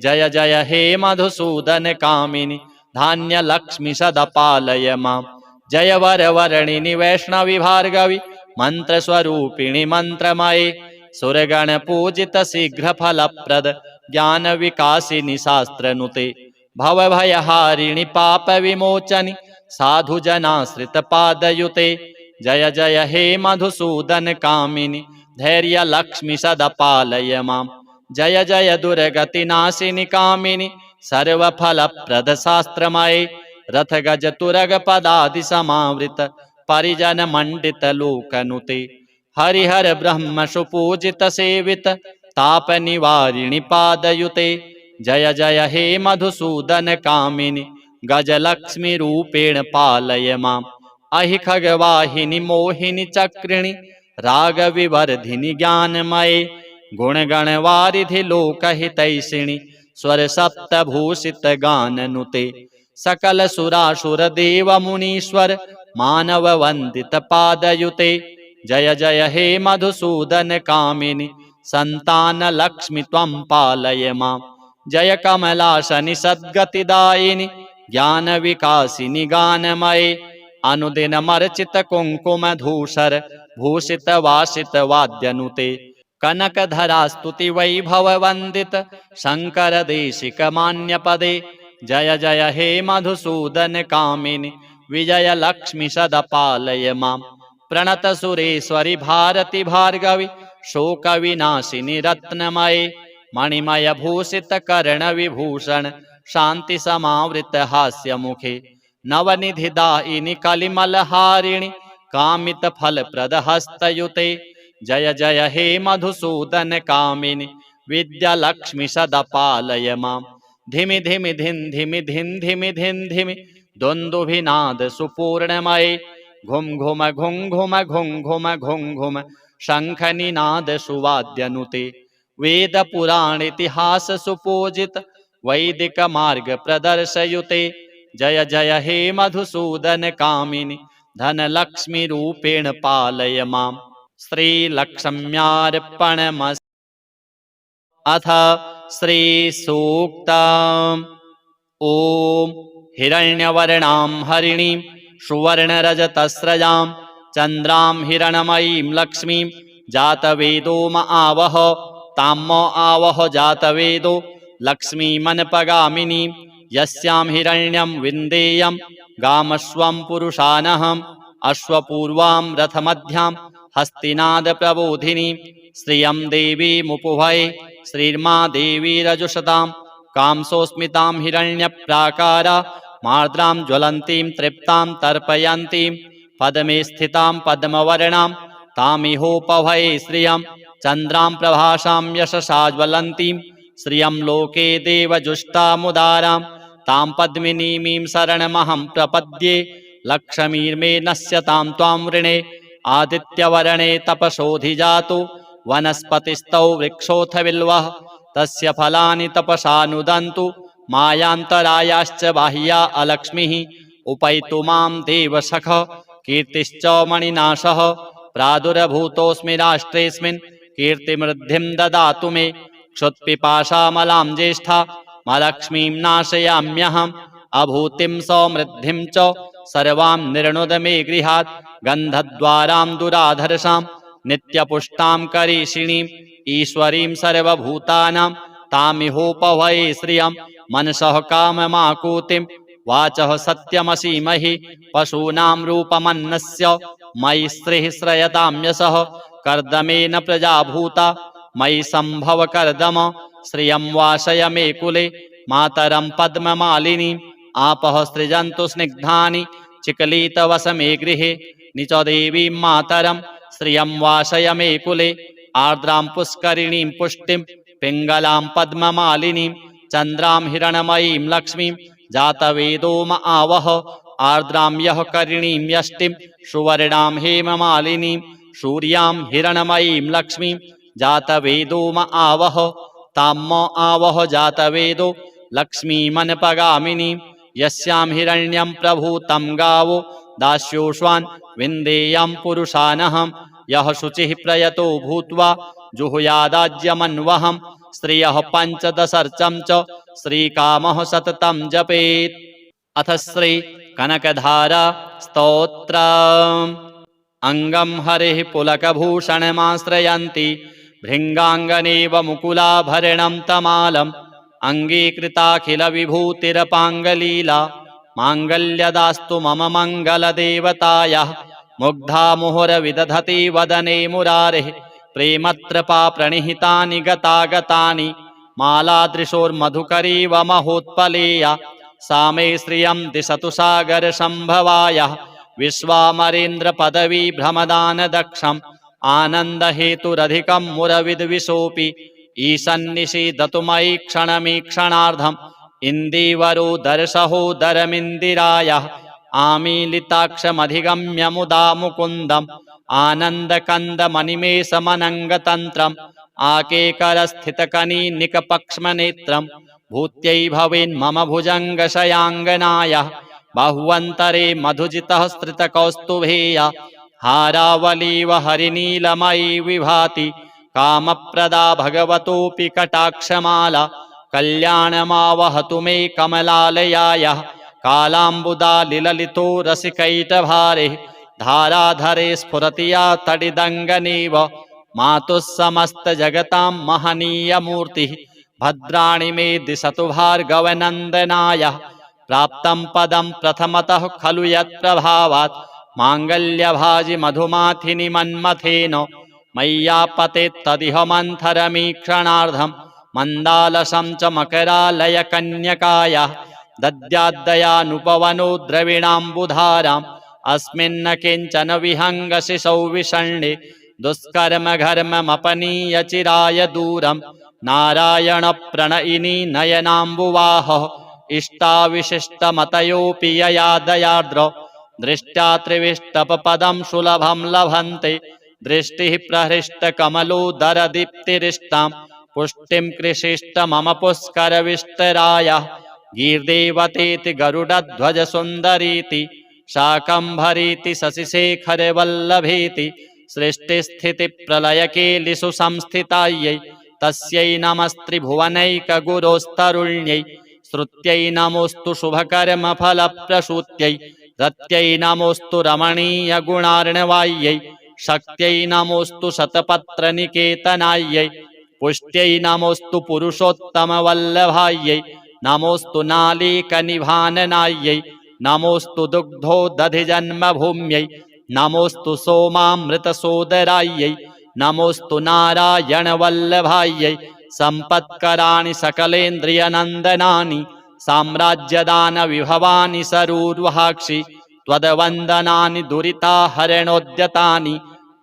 जय जय हे मधुसूदन कामिनि धान्यलक्ष्मि सदपालय माम् जय वरवर्णिनि वैष्णवि भार्गवि मन्त्रस्वरूपिणि मन्त्रमये सुरगणपूजित शीघ्रफलप्रद ज्ञानविकासिनि शास्त्रनुते भवभयहारिणि पापविमोचनि साधुजनाश्रितपादयुते जय जय हे मधुसूदन कामिनि धैर्यलक्ष्मि सदपालय माम् जय जय दुर्गतिनाशिनि कामिनि सर्वफलप्रद शास्त्रमये रथगज तुरगपदादि समावृत परिजन मंडित लोकनुते हरिहर ब्रह्म सुपूजित सेवित ताप निवारिणि पादयुते जय जय हे मधुसूदन कामिनि गजलक्ष्मी रूपेण पालय माम् अहि खगवाहिनि मोहिनि चक्रिणि रागविवर्धिनि ज्ञानमये गुणगणवारिधि लोकहितैषिणि स्वर सप्तभूषित गाननुते सकल सुरासुर देव मुनीश्वर मानव वंदित पादयुते जय जय हे मधुसूदन कामिनि संतान लक्ष्मि त्वं पालय माम् जय कमलाशनि सद्गतिदायिनि ज्ञान विकासिनि गानमये अनुदिनमर्चित कुंकुम धूसर भूषित वासित वाद्यनुते कनकधरा स्तुति वैभव वंदित शंकर देशिक मान्य पदे जय जय हे मधुसूदन कामिनि विजय लक्ष्मि सदपालय माम् प्रणत सुरेश्वरि भारति भार्गवि शोक विनाशिनि रत्नमये मणिमय भूषित कर्ण विभूषण शांति समावृत हास्य मुखे नवनिधि दायिनि कलिमलहारिणि कामित फल प्रद हस्तयुते जय जय हे मधुसूदन कामिनि विद्या लक्ष्मि सदपालय माम् धिमि धिमि धिन धिमि धिन धिमि धिन धिमि द्वन्द्वभिनाद सुपूर्णमये घुम घुम घुम घुम घुम घुम घुम घुम शंखनिनाद सुवाद्यनुते वेद पुराण इतिहास सुपूजित वैदिक मार्ग प्रदर्शयुते जय जय हे मधुसूदन कामिनि धन लक्ष्मी रूपेण पालय माम् श्री लक्ष्म्यार्पणमस्तु। अथ श्री सूक्तम्। ओम हिरण्यवर्णां हरिणीं सुवर्णरजतस्रजां चन्द्रां हिरणमयीं लक्ष्मीं जातवेदो म आवह तां म आवह जातवेदो लक्ष्मीमनपगामिनीं यस्यां हिरण्यं विन्देयं गामश्वं पुरुषानहम् अश्वपूर्वां रथमध्यां हस्तिनादप्रबोधिनीं श्रियं देवीमुपभये श्रीर्मा देवी रजुषतां कांसोऽस्मितां हिरण्यप्राकारा मार्द्रां ज्वलन्तीं तृप्तां तर्पयन्तीं पद्मे स्थितां पद्मवर्णां तामिहोपभये श्रियं चन्द्रां प्रभासां यशसा ज्वलन्तीं श्रियं लोके देवजुष्टामुदारां तां पद्मिनीमीं शरणमहं प्रपद्ये लक्ष्मीर्मे नश्यतां त्वां वृणे आदित्यवर्णे तपसोऽधिजातो वनस्पतिस्तौ वृक्षोऽथ बिल्वः तस्य फलानि तपसा नुदन्तु मायान्तरायाश्च बाह्या अलक्ष्मीः उपैतु मां देवसख कीर्तिश्च मणिनाशः प्रादुर्भूतोऽस्मि राष्ट्रेऽस्मिन् कीर्तिमृद्धिं ददातु मे क्षुत्पिपाशामलां ज्येष्ठा मलक्ष्मीं नाशयाम्यहम् अभूतिं समृद्धिं च सर्वां निर्णुद मे गृहात् गन्धद्वारां दुराधर्षां नित्यपुष्टां करीषिणीं ईश्वरीं सर्वभूतानां तामिहोपभये श्रियं मनसः काममाकुतिं वाचः सत्यमसीमहि पशूनां रूपमन्नस्य मयि श्रीः श्रयतां यशः कर्दमेन प्रजाभूता मयि सम्भव कर्दम श्रियं वासय मे कुले मातरं पद्ममालिनीम् आपः सृजन्तु स्निग्धानि चिकलितवस मे गृहे निच देवीं मातरं श्रियं वासय मे कुले आर्द्रां पुष्करिणीं पुष्टिं पिङ्गलां पद्ममालिनीं चन्द्रां हिरणमयीं लक्ष्मीं जातवेदो म आवह आर्द्रां यः करिणीं यष्टिं सुवर्णां हेममालिनीं सूर्यां हिरणमयीं लक्ष्मीं जातवेदो म आवह तां म आवह जातवेदो लक्ष्मीमनपगामिनीं यस्यां हिरण्यं प्रभूतं गावो दास्योष्वान् विन्देयं पुरुषानहम् यः शुचिः प्रयतो भूत्वा जुहुयादाज्यमन्वहं श्रियः पञ्चदशर्चं च श्रीकामः सततं जपेत्। अथ श्री कनकधारा स्तोत्रम्। अङ्गं हरिः पुलकभूषणमाश्रयन्ति भृङ्गाङ्गनेव मुकुलाभरणं तमालम् अङ्गीकृताखिलविभूतिरपाङ्गलीला माङ्गल्यदास्तु मम मङ्गलदेवतायाः मुग्धा मुहुरविदधति वदने मुरारेः प्रेमत्रपा प्रणिहितानि गतागतानि मालादृशोर्मधुकरीव महोत्पलेया सा मे श्रियं दिशतु सागरसम्भवायाः विश्वामरेन्द्रपदवी भ्रमदानदक्षम् आनन्दहेतुरधिकं मुरविद्विषोऽपि ईशन्निषीदतु मयि क्षणमीक्षणार्धम् इन्दीवरो दर्शहोदरमिन्दिरायाः आमीलिताक्षमधिगम्य मुदा मुकुन्दम् आनन्दकन्दमनिमेषमनङ्गतन्त्रम् आकेकरस्थितकनीनिकपक्ष्मनेत्रम् भूत्यै भवेन्मम भुजङ्गशयाङ्गनायाः बाह्वन्तरे मधुजितः स्त्रितकौस्तुभेया हारावलीव हरिनीलमयी विभाति कामप्रदा भगवतोऽपि कटाक्षमाला कल्याणमावहतु मे कमलालयायाः कालाम्बुदालिललितो रसिकैटभारे धाराधरे स्फुरति या तडिदङ्गनेव मातुः समस्तजगतां महनीयमूर्तिः भद्राणि मे दिशतु भार्गवनन्दनायाः प्राप्तं पदं प्रथमतः खलु यत्प्रभावात् माङ्गल्यभाजि मधुमाथिनि मन्मथेन मय्यापतेत्तदिह मन्थरमीक्षणार्धम् मन्दालसं च मकरालयकन्यकायाः दद्याद्दयानुपवनो द्रविणाम्बुधाराम् अस्मिन्न किञ्चन विहङ्गशिशौ विषण्णे दुष्कर्मघर्ममपनीय चिराय दूरम् नारायणप्रणयिनी नयनाम्बुवाहः इष्टाविशिष्टमतयोऽपि यया दयार्द्र दृष्ट्या त्रिविष्टपपदं सुलभं लभन्ते दृष्टिः प्रहृष्टकमलोदरदीप्तिरिष्टां पुष्टिं कृषिष्ट मम पुष्करविष्टरायाः गीर्देवतेति गरुडध्वजसुन्दरीति शाकम्भरीति शशिशेखरवल्लभेति सृष्टिस्थितिप्रलयकेलिषु संस्थितायै तस्यै नमस्त्रिभुवनैकगुरोस्तरुण्यै श्रुत्यै नमोऽस्तु शुभकर्मफलप्रसूत्यै रत्यै नमोऽस्तु रमणीयगुणार्णवायै शक्त्यै नमोऽस्तु शतपत्रनिकेतनायै पुष्ट्यै नमोऽस्तु पुरुषोत्तमवल्लभायै नमोऽस्तु नालीकनिभाननायै नमोऽस्तु दुग्धोदधिजन्मभूम्यै नमोऽस्तु सोमामृतसोदरायै नमोऽस्तु नारायणवल्लभायै सम्पत्कराणि सकलेन्द्रियनन्दनानि साम्राज्यदानविभवानि सरूर्वहाक्षि त्वद्वन्दनानि दुरिताहरणोद्यतानि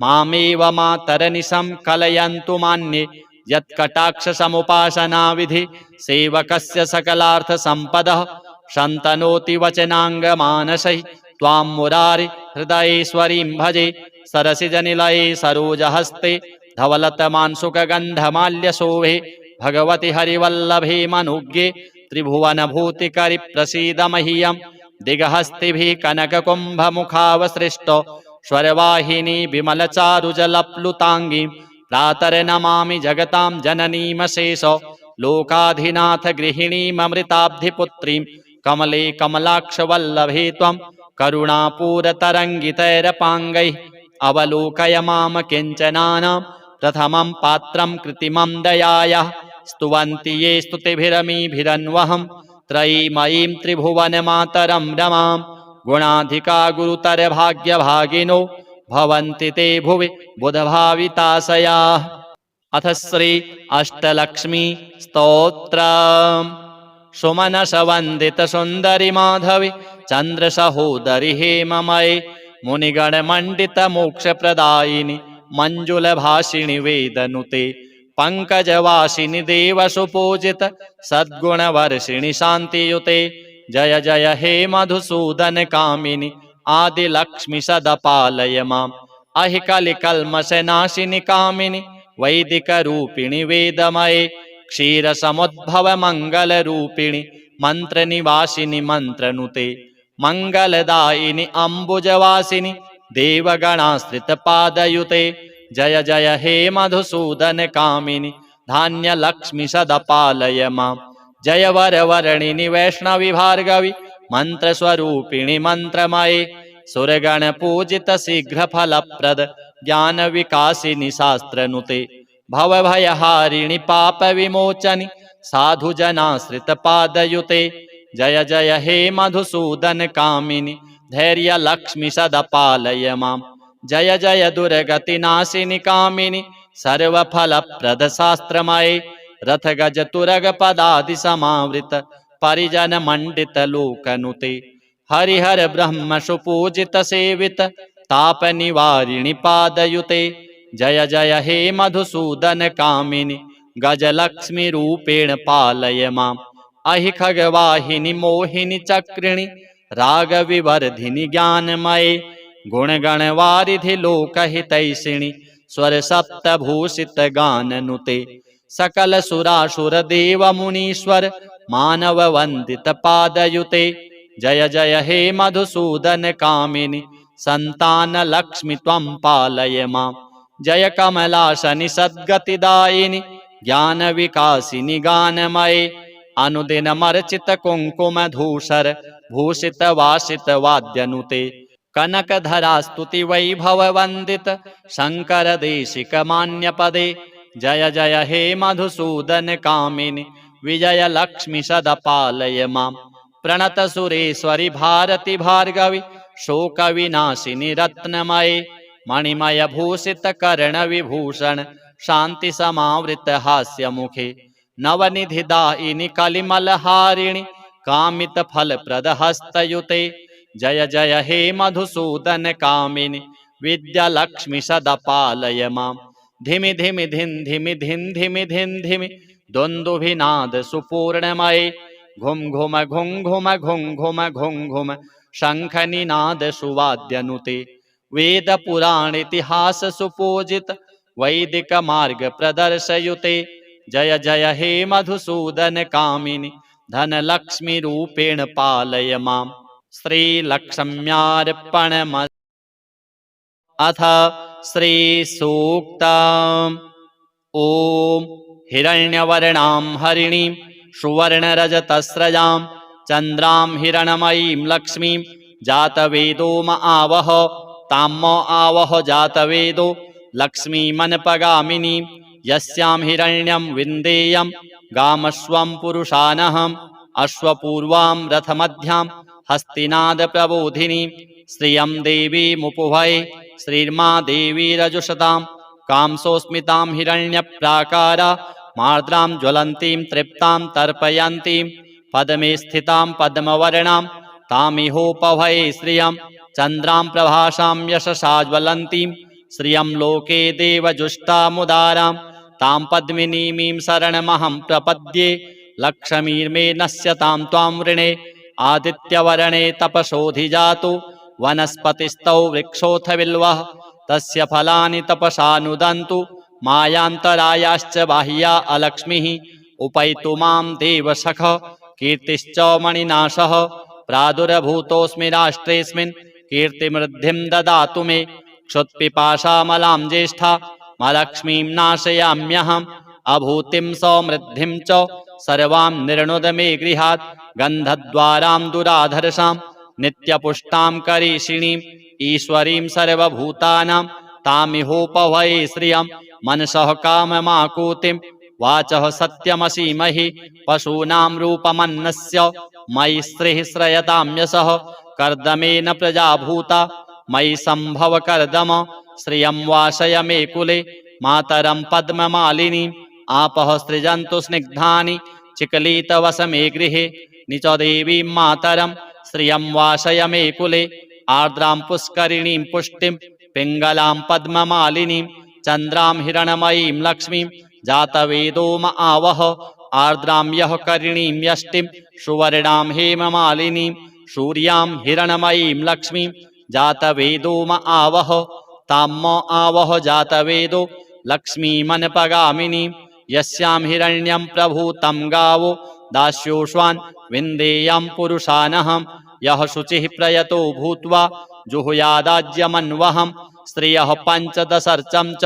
मामेव मातरनिशं कलयन्तु मान्ये यत्कटाक्षसमुपासनाविधि सेवकस्य सकलार्थसम्पदः शन्तनोति वचनाङ्गमानसैः त्वां मुरारि हृदयेश्वरीं भजे सरसिजनिलये सरोजहस्ते धवलतमांसुकगन्धमाल्यशोभे भगवति हरिवल्लभे मनुज्ञे त्रिभुवनभूतिकरि प्रसीद मह्यं दिगहस्तिभिः कनककुम्भमुखावसृष्टो स्वरवाहिनी विमलचारुजलप्लुताङ्गीं प्रातर्नमामि जगतां जननीमशेष लोकाधिनाथ गृहिणीममृताब्धिपुत्रीं कमले कमलाक्षवल्लभे त्वं करुणापूरतरङ्गितैरपाङ्गैः अवलोकय माम किञ्चनानां प्रथमं पात्रं कृत्रिमं दयायाः स्तुवन्ति ये स्तुतिभिरमीभिरन्वहं त्रयीमयीं त्रिभुवनमातरं रमां गुणाधिका गुरुतरभाग्यभागिनो भवन्ति ते भुवि बुधभाविताशयाः। अथ श्री अष्टलक्ष्मी स्तोत्रम्। सुमनसवन्दित सुन्दरि माधवी चन्द्रसहोदरि हेममये मुनिगणमण्डित मोक्षप्रदायिनि मञ्जुलभाषिणि वेदनुते पंकजवासिनि देवसुपूजित सद्गुणवर्षिणि शान्तियुते जय जय हे मधुसूदन कामिनि आदिलक्ष्मि सदपालय माम् अहि कलिकल्मषनाशिनि कामिनि वैदिकरूपिणि वेदमये क्षीरसमुद्भव मङ्गलरूपिणि मन्त्रनिवासिनि मन्त्रनुते मङ्गलदायिनि अम्बुजवासिनि देवगणाश्रितपादयुते जय जय हे मधुसूदन कामिनि धान्यलक्ष्मि सदपालय माम् जय वरवर्णिनि वैष्णवि भार्गवि मन्त्रस्वरूपिणि मन्त्रमये सुरगणपूजित शीघ्रफलप्रद ज्ञानविकासिनि शास्त्रनुते भवभयहारिणि पापविमोचनि साधुजनाश्रितपादयुते जय जय हे मधुसूदन कामिनि धैर्यलक्ष्मि सदपालय माम् जय जय दुर्गतिनाशिनि कामिनि सर्वफलप्रद शास्त्रमये रथगज तुरगपदादि समावृत परिजनमण्डित लोकनुते हरिहर ब्रह्म सुपूजित सेवित तापनिवारिणि पादयुते जय जय हे मधुसूदन कामिनि गजलक्ष्मि रूपेण पालय माम् अहि खगवाहिनि मोहिनि चक्रिणि रागविवर्धिनि ज्ञानमये गुणगणवारिधि लोकहितैषिणि स्वरसप्तभूषित गाननुते सकल सुरासुर देव मुनीश्वर मानव वंदित पादयुते जय जय हे मधुसूदन कामिनि संतान लक्ष्मि त्वं पालय माम् जय कमलाशनि सद्गतिदायिनि ज्ञान विकासिनि गानमये अनुदिनमर्चित कुङ्कुम धूसर भूषित वासित वाद्यनुते कनकधरा स्तुति वैभव वंदित शंकर देशिक मान्य पदे जय जय हे मधुसूदन कामिनि विजय लक्ष्मि सदपालय माम् प्रणत सुरेश्वरि भारति भार्गवि शोक विनाशिनि रत्नमये मणिमय भूषित कर्ण विभूषण शांति समावृत हास्य मुखे नवनिधि दायिनि कलिमलहारिणि कामित फल प्रद हस्तयुते जय जय हे मधुसूदन कामिनि विद्यालक्ष्मि सदपालय माम् धिमि धिमि धिन धिमि धिन धिमि धिन धिमि द्वन्द्वभिनाद सुपूर्णमये घुम घुम घुम घुम घुम घुम घुम घुम शंखनिनाद सुवाद्यनुते वेद पुराण इतिहास सुपूजित वैदिक मार्ग प्रदर्शयुते जय जय हे मधुसूदन कामिनि धनलक्ष्मि रूपेण पालय माम् श्रीलक्ष्म्यार्पणमस्तु। अथ श्री सूक्तम्। ॐ हिरण्यवर्णां हरिणीं सुवर्णरजतस्रजां चन्द्रां हिरणमयीं लक्ष्मीं जातवेदो म आवह तां म आवह जातवेदो लक्ष्मीमनपगामिनी यस्यां हिरण्यं विन्देयं गामश्वं पुरुषानहम् अश्वपूर्वां रथमध्यां हस्तिनादप्रबोधिनी श्रियं देवीमुपभये श्रीर्मा देवी रजुषतां कांसोऽस्मितां हिरण्यप्राकारा मार्द्रां ज्वलन्तीं तृप्तां तर्पयन्तीं पद्मे स्थितां पद्मवर्णां तामिहोपभये श्रियं चन्द्रां प्रभासां यशसा ज्वलन्तीं श्रियं लोके देवजुष्टामुदारां तां पद्मिनीमीं शरणमहं प्रपद्ये लक्ष्मीर्मे नश्यतां त्वां वृणे आदित्यवर्णे तपसोऽधिजातो वनस्पतिस्तौ वृक्षोऽथ बिल्वः तस्य फलानि तपसा नुदन्तु मायान्तरायाश्च बाह्या अलक्ष्मीः उपैतु मां देवसख कीर्तिश्च मणिनाशः प्रादुर्भूतोऽस्मि राष्ट्रेऽस्मिन् कीर्तिमृद्धिं ददातु मे क्षुत्पिपाशामलां ज्येष्ठा लक्ष्मीं नाशयाम्यहम् अभूतिं समृद्धिं च सर्वां निर्णुद मे गृहात् गन्धद्वारां दुराधर्षां नित्यपुष्टां करीषिणीं ईश्वरीं सर्वभूतानां तामिहोपभये श्रियं मनसः काममाकुतिं वाचः सत्यमसीमहि पशूनां रूपमन्नस्य मयि श्रीः श्रयतां यशः कर्दमेन प्रजाभूता मयि सम्भव कर्दम श्रियं वासय मे कुले मातरं पद्ममालिनीं आपः सृजन्तु स्निग्धानि चिकलितवस मे गृहे निच देवीं मातरं श्रियं वासय मे कुले आर्द्रां पुष्करिणीं पुष्टिं पिङ्गलां पद्ममालिनीं चन्द्रां हिरणमयीं लक्ष्मीं जातवेदो म आवह आर्द्रां यः करिणीं यष्टिं सुवर्णां हेममालिनीं सूर्यां हिरणमयीं लक्ष्मीं जातवेदो म आवह तां म आवह जातवेदो लक्ष्मीमनपगामिनीं यस्यां हिरण्यं प्रभूतं गावो दास्योष्वान् विन्देयं पुरुषानहं यः शुचिः प्रयतो भूत्वा जुहुयादाज्यमन्वहं श्रियः पञ्चदशर्चं च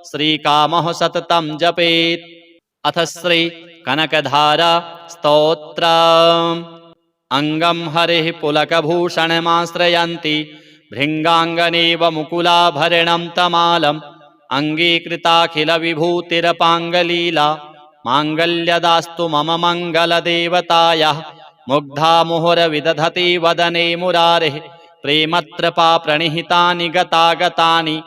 श्रीकामः सततं जपेत्। अथ श्री कनकधारा स्तोत्रम्। अङ्गं हरिः पुलकभूषणमाश्रयन्ति भृङ्गाङ्गनेव मुकुलाभरणं तमालम् अङ्गीकृताखिलविभूतिरपाङ्गलीला माङ्गल्यदास्तु मम मङ्गलदेवतायाः मुग्धा मुहुरविदधति वदने मुरारेः प्रेमत्रपा प्रणिहितानि गतागतानि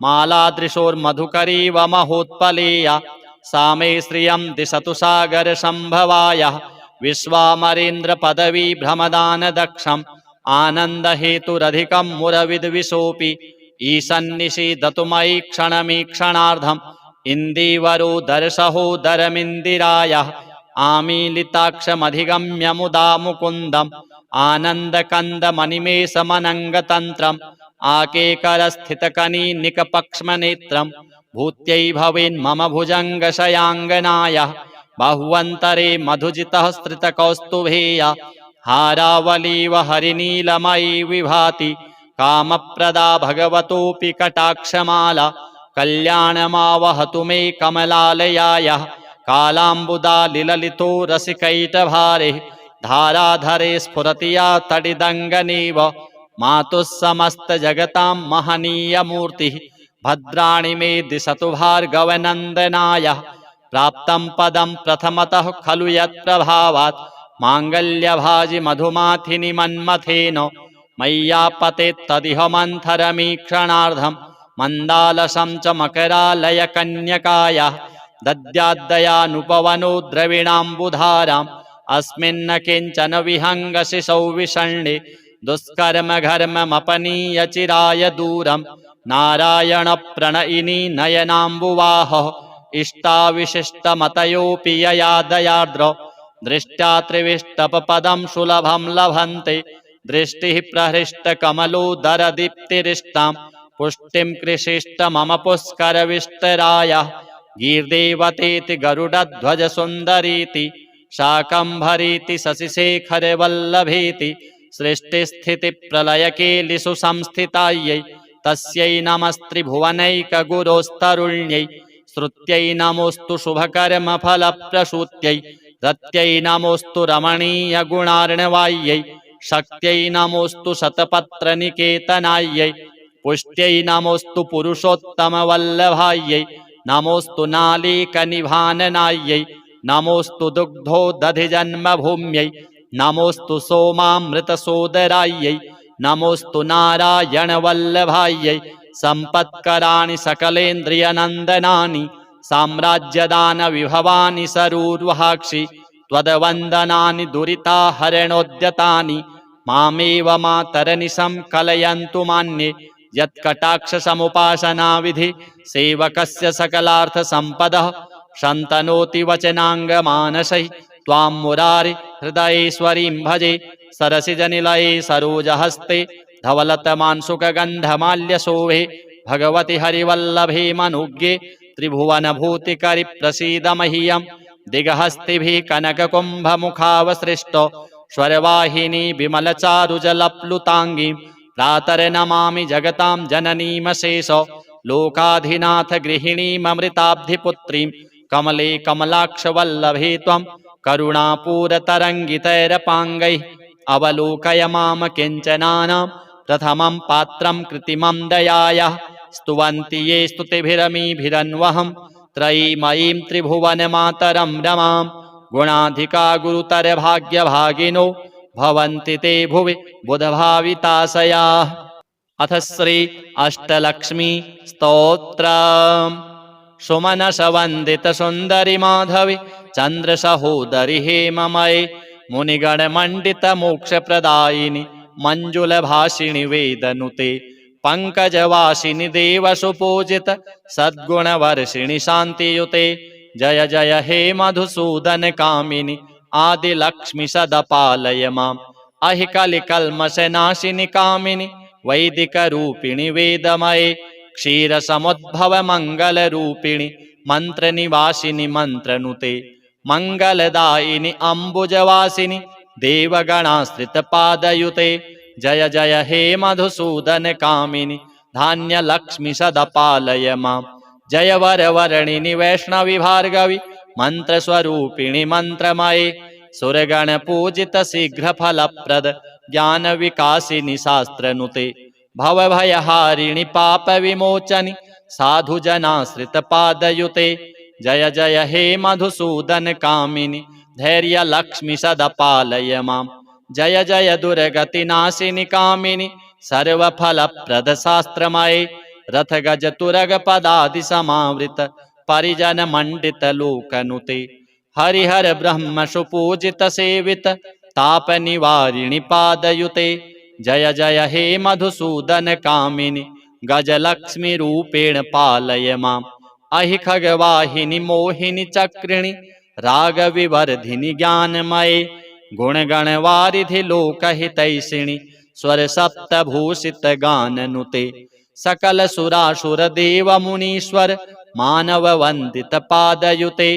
मालादृशोर्मधुकरीव महोत्पलेया सा मे श्रियं दिशतु सागरसम्भवायाः विश्वामरेन्द्रपदवी भ्रमदानदक्षम् आनन्दहेतुरधिकं मुरविद्विषोऽपि ईशन्निषीदतु मयि क्षणमीक्षणार्धम् इन्दीवरो दर्शहोदरमिन्दिरायाः आमीलिताक्षमधिगम्य मुदा मुकुन्दम् आनन्दकन्दमनिमेषमनङ्गतन्त्रम् आकेकरस्थितकनीनिकपक्ष्मनेत्रम् भूत्यै भवेन्मम भुजङ्गशयाङ्गनायाः बाह्वन्तरे मधुजितः स्त्रितकौस्तुभेया हारावलीव हरिनीलमयी विभाति कामप्रदा भगवतोऽपि कटाक्षमाला कल्याणमावहतु मे कमलालयायाः कालाम्बुदालिललितो रसिकैटभारेः धाराधरे स्फुरति या तडिदङ्गनेव मातुः समस्तजगतां महनीयमूर्तिः भद्राणि मे दिशतु भार्गवनन्दनायाः प्राप्तं पदं प्रथमतः खलु यत्प्रभावात् माङ्गल्यभाजि मधुमाथिनि मन्मथेन मय्यापतेत्तदिह मन्थरमीक्षणार्धम् मन्दालसं च मकरालयकन्यकायाः दद्याद्दयानुपवनो द्रविणाम्बुधाराम् अस्मिन्न किञ्चन विहङ्गशिशौ विषण्णे दुष्कर्मघर्ममपनीय चिराय दूरम् नारायणप्रणयिनी नयनाम्बुवाहः इष्टाविशिष्टमतयोऽपि यया दयार्द्र दृष्ट्या त्रिविष्टपपदं सुलभं लभन्ते दृष्टिः प्रहृष्टकमलोदरदीप्तिरिष्टां पुष्टिं कृषिष्ट मम पुष्करविष्टरायाः गीर्देवतेति गरुडध्वजसुन्दरीति शाकम्भरीति शशिशेखरवल्लभेति सृष्टिस्थितिप्रलयकेलिषु संस्थितायै तस्यै नमस्त्रिभुवनैकगुरोस्तरुण्यै श्रुत्यै नमोऽस्तु शुभकर्मफलप्रसूत्यै रत्यै नमोऽस्तु रमणीयगुणार्णवायै शक्त्यै नमोऽस्तु शतपत्रनिकेतनायै पुष्ट्यै नमोऽस्तु पुरुषोत्तमवल्लभायै नमोऽस्तु नालीकनिभाननायै नमोऽस्तु दुग्धोदधिजन्मभूम्यै नमोऽस्तु सोमामृतसोदरायै नमोऽस्तु नारायणवल्लभायै सम्पत्कराणि सकलेन्द्रियनन्दनानि साम्राज्यदानविभवानि सरूर्वहाक्षि त्वद्वन्दनानि दुरिताहरणोद्यतानि मामेव मातरनिशं कलयन्तु मान्ये यत्कटाक्षसमुपासनाविधि सेवकस्य सकलार्थसम्पदः शन्तनोति वचनाङ्गमानसैः त्वां मुरारि हृदयेश्वरीं भजे सरसिजनिलये सरोजहस्ते धवलतमांसुकगन्धमाल्यशोभे भगवति हरिवल्लभे मनुज्ञे त्रिभुवनभूतिकरि प्रसीद मह्यं दिगहस्तिभिः कनककुम्भमुखावसृष्टो स्वरवाहिनी विमलचारुजलप्लुताङ्गीं प्रातर्नमामि जगतां जननीमशेष लोकाधिनाथ गृहिणीममृताब्धिपुत्रीं कमले कमलाक्षवल्लभे त्वं करुणापूरतरङ्गितैरपाङ्गैः अवलोकय माम किञ्चनानां प्रथमं पात्रं कृतिमं दयायाः स्तुवन्ति ये स्तुतिभिरमीभिरन्वहं त्रयीमयीं त्रिभुवनमातरं रमां गुणाधिका गुरुतरभाग्यभागिनो भवन्ति ते भुवि बुधभाविताशयाः। अथ श्री अष्टलक्ष्मी स्तोत्रम्। सुमनसवन्दित सुन्दरि माधवी चन्द्रसहोदरि हेममये मुनिगणमण्डित मोक्षप्रदायिनि मञ्जुलभाषिणि वेदनुते पंकजवासिनि देवसुपूजित सद्गुणवर्षिणि शान्तियुते जय जय हे मधुसूदन कामिनि आदिलक्ष्मि सदपालय माम् अहि कलिकल्मषनाशिनि कामिनि वैदिकरूपिणि वेदमये क्षीरसमुद्भव मङ्गलरूपिणि मन्त्रनिवासिनि मन्त्रनुते मङ्गलदायिनि अम्बुजवासिनि देवगणाश्रितपादयुते जय जय हे मधुसूदन कामिनि धान्यलक्ष्मि सदपालय माम् जय वरवर्णिनि वैष्णवि भार्गवि मन्त्रस्वरूपिणि मन्त्रमये सुरगणपूजित शीघ्रफलप्रद ज्ञानविकासिनि शास्त्रनुते भवभयहारिणि पापविमोचनि साधुजनाश्रितपादयुते जय जय हे मधुसूदन कामिनि धैर्यलक्ष्मि सदपालय माम् जय जय दुर्गतिनाशिनि कामिनि सर्वफलप्रद शास्त्रमये रथगजतुरगपदादि समावृत परिजनमण्डित लोकनुते हरिहर ब्रह्म सुपूजित सेवित तापनिवारिणि पादयुते जय जय हे मधुसूदन कामिनि गजलक्ष्मी रूपेण पालय माम् अहि खगवाहिनि मोहिनि चक्रिणि रागविवर्धिनि ज्ञानमये गुणगणवारिधि लोकहितैषिणि स्वरसप्तभूषित गाननुते सकल सुरासुर देव मुनीश्वर मानव वंदित पादयुते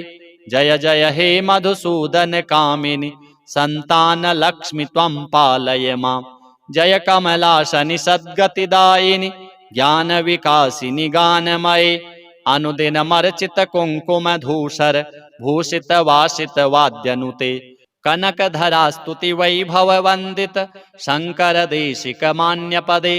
जय जय हे मधुसूदन कामिनि संतान लक्ष्मि त्वं पालय माम् जय कमलाशनि सद्गतिदायिनि ज्ञान विकासिनि गानमये अनुदिनमर्चित कुङ्कुम धूसर भूषित वासित वाद्यनुते कनकधरा स्तुति वैभव वंदित शंकर देशिक मान्यपदे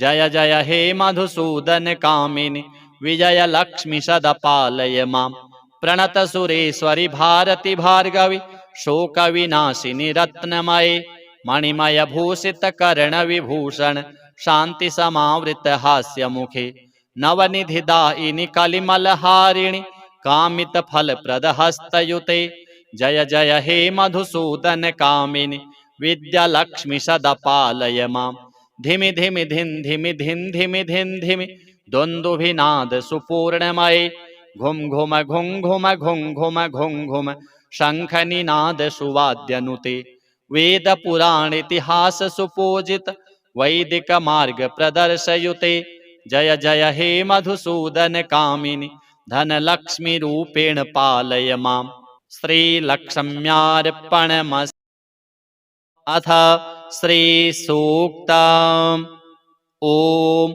जय जय हे मधुसूदन कामिनि विजय लक्ष्मि सदपालय माम् प्रणत सुरेश्वरि भारति भार्गवि शोक विनाशिनि रत्नमये मणिमय भूषित कर्ण विभूषण शांति समावृत हास्य मुखे नवनिधि दायिनि कलिमलहारिणि कामित फल प्रद हस्तयुते जय जय हे मधुसूदन कामिनि विद्यालक्ष्मि सदपालय माम् धिमि धिमि धिन धिमि धिन धिमि धिन धिमि द्वन्द्वभिनाद सुपूर्णमये घुम घुम घुम घुम घुम घुम घुम घुम शंखनिनाद सुवाद्यनुते वेद पुराण इतिहास सुपूजित वैदिक मार्ग प्रदर्शयुते जय जय हे मधुसूदन कामिनि धनलक्ष्मी रूपेण पालय माम् श्रीलक्ष्म्यार्पणमस्तु। अथ श्री सूक्तम्। ओम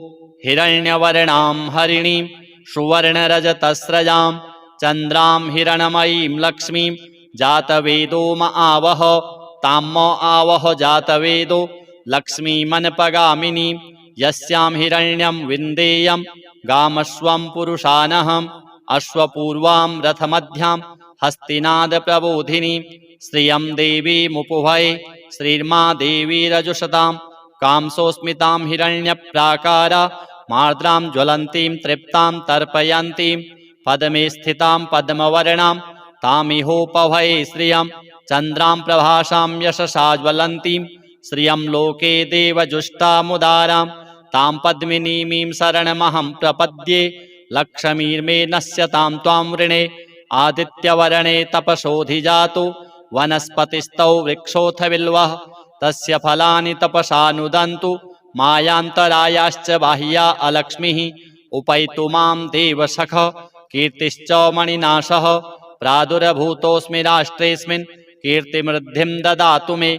हिरण्यवर्णां हरिणीं सुवर्णरजतस्रजां चन्द्रां हिरणमयीं लक्ष्मीं जातवेदो म आवह ताम्मो आवह जातवेदो लक्ष्मीमनपगामिनी यस्यां हिरण्यं विन्देयं गामश्वं पुरुषानहम् अश्वपूर्वां रथमध्यां हस्तिनादप्रबोधिनी श्रियं देवीमुपभये श्रीर्मा देवी रजुषतां कांसोऽस्मितां हिरण्यप्राकारा मार्द्रां ज्वलन्तीं तृप्तां तर्पयन्तीं पद्मे स्थितां पद्मवर्णां तामिहोपभये श्रियं चन्द्रां प्रभासां यशसा ज्वलन्तीं श्रियं लोके देवजुष्टामुदारां तां पद्मिनीमीं शरणमहं प्रपद्ये लक्ष्मीर्मे नश्यतां त्वां वृणे आदित्यवर्णे तपसोऽधिजातो वनस्पतिस्तौ वृक्षोऽथ बिल्वः तस्य फलानि तपसानुदन्तु मायान्तरायाश्च बाह्या अलक्ष्मीः उपैतु मां देवसख कीर्तिश्च मणिनाशः प्रादुर्भूतोऽस्मि राष्ट्रेऽस्मिन् कीर्तिमृद्धिं ददातु मे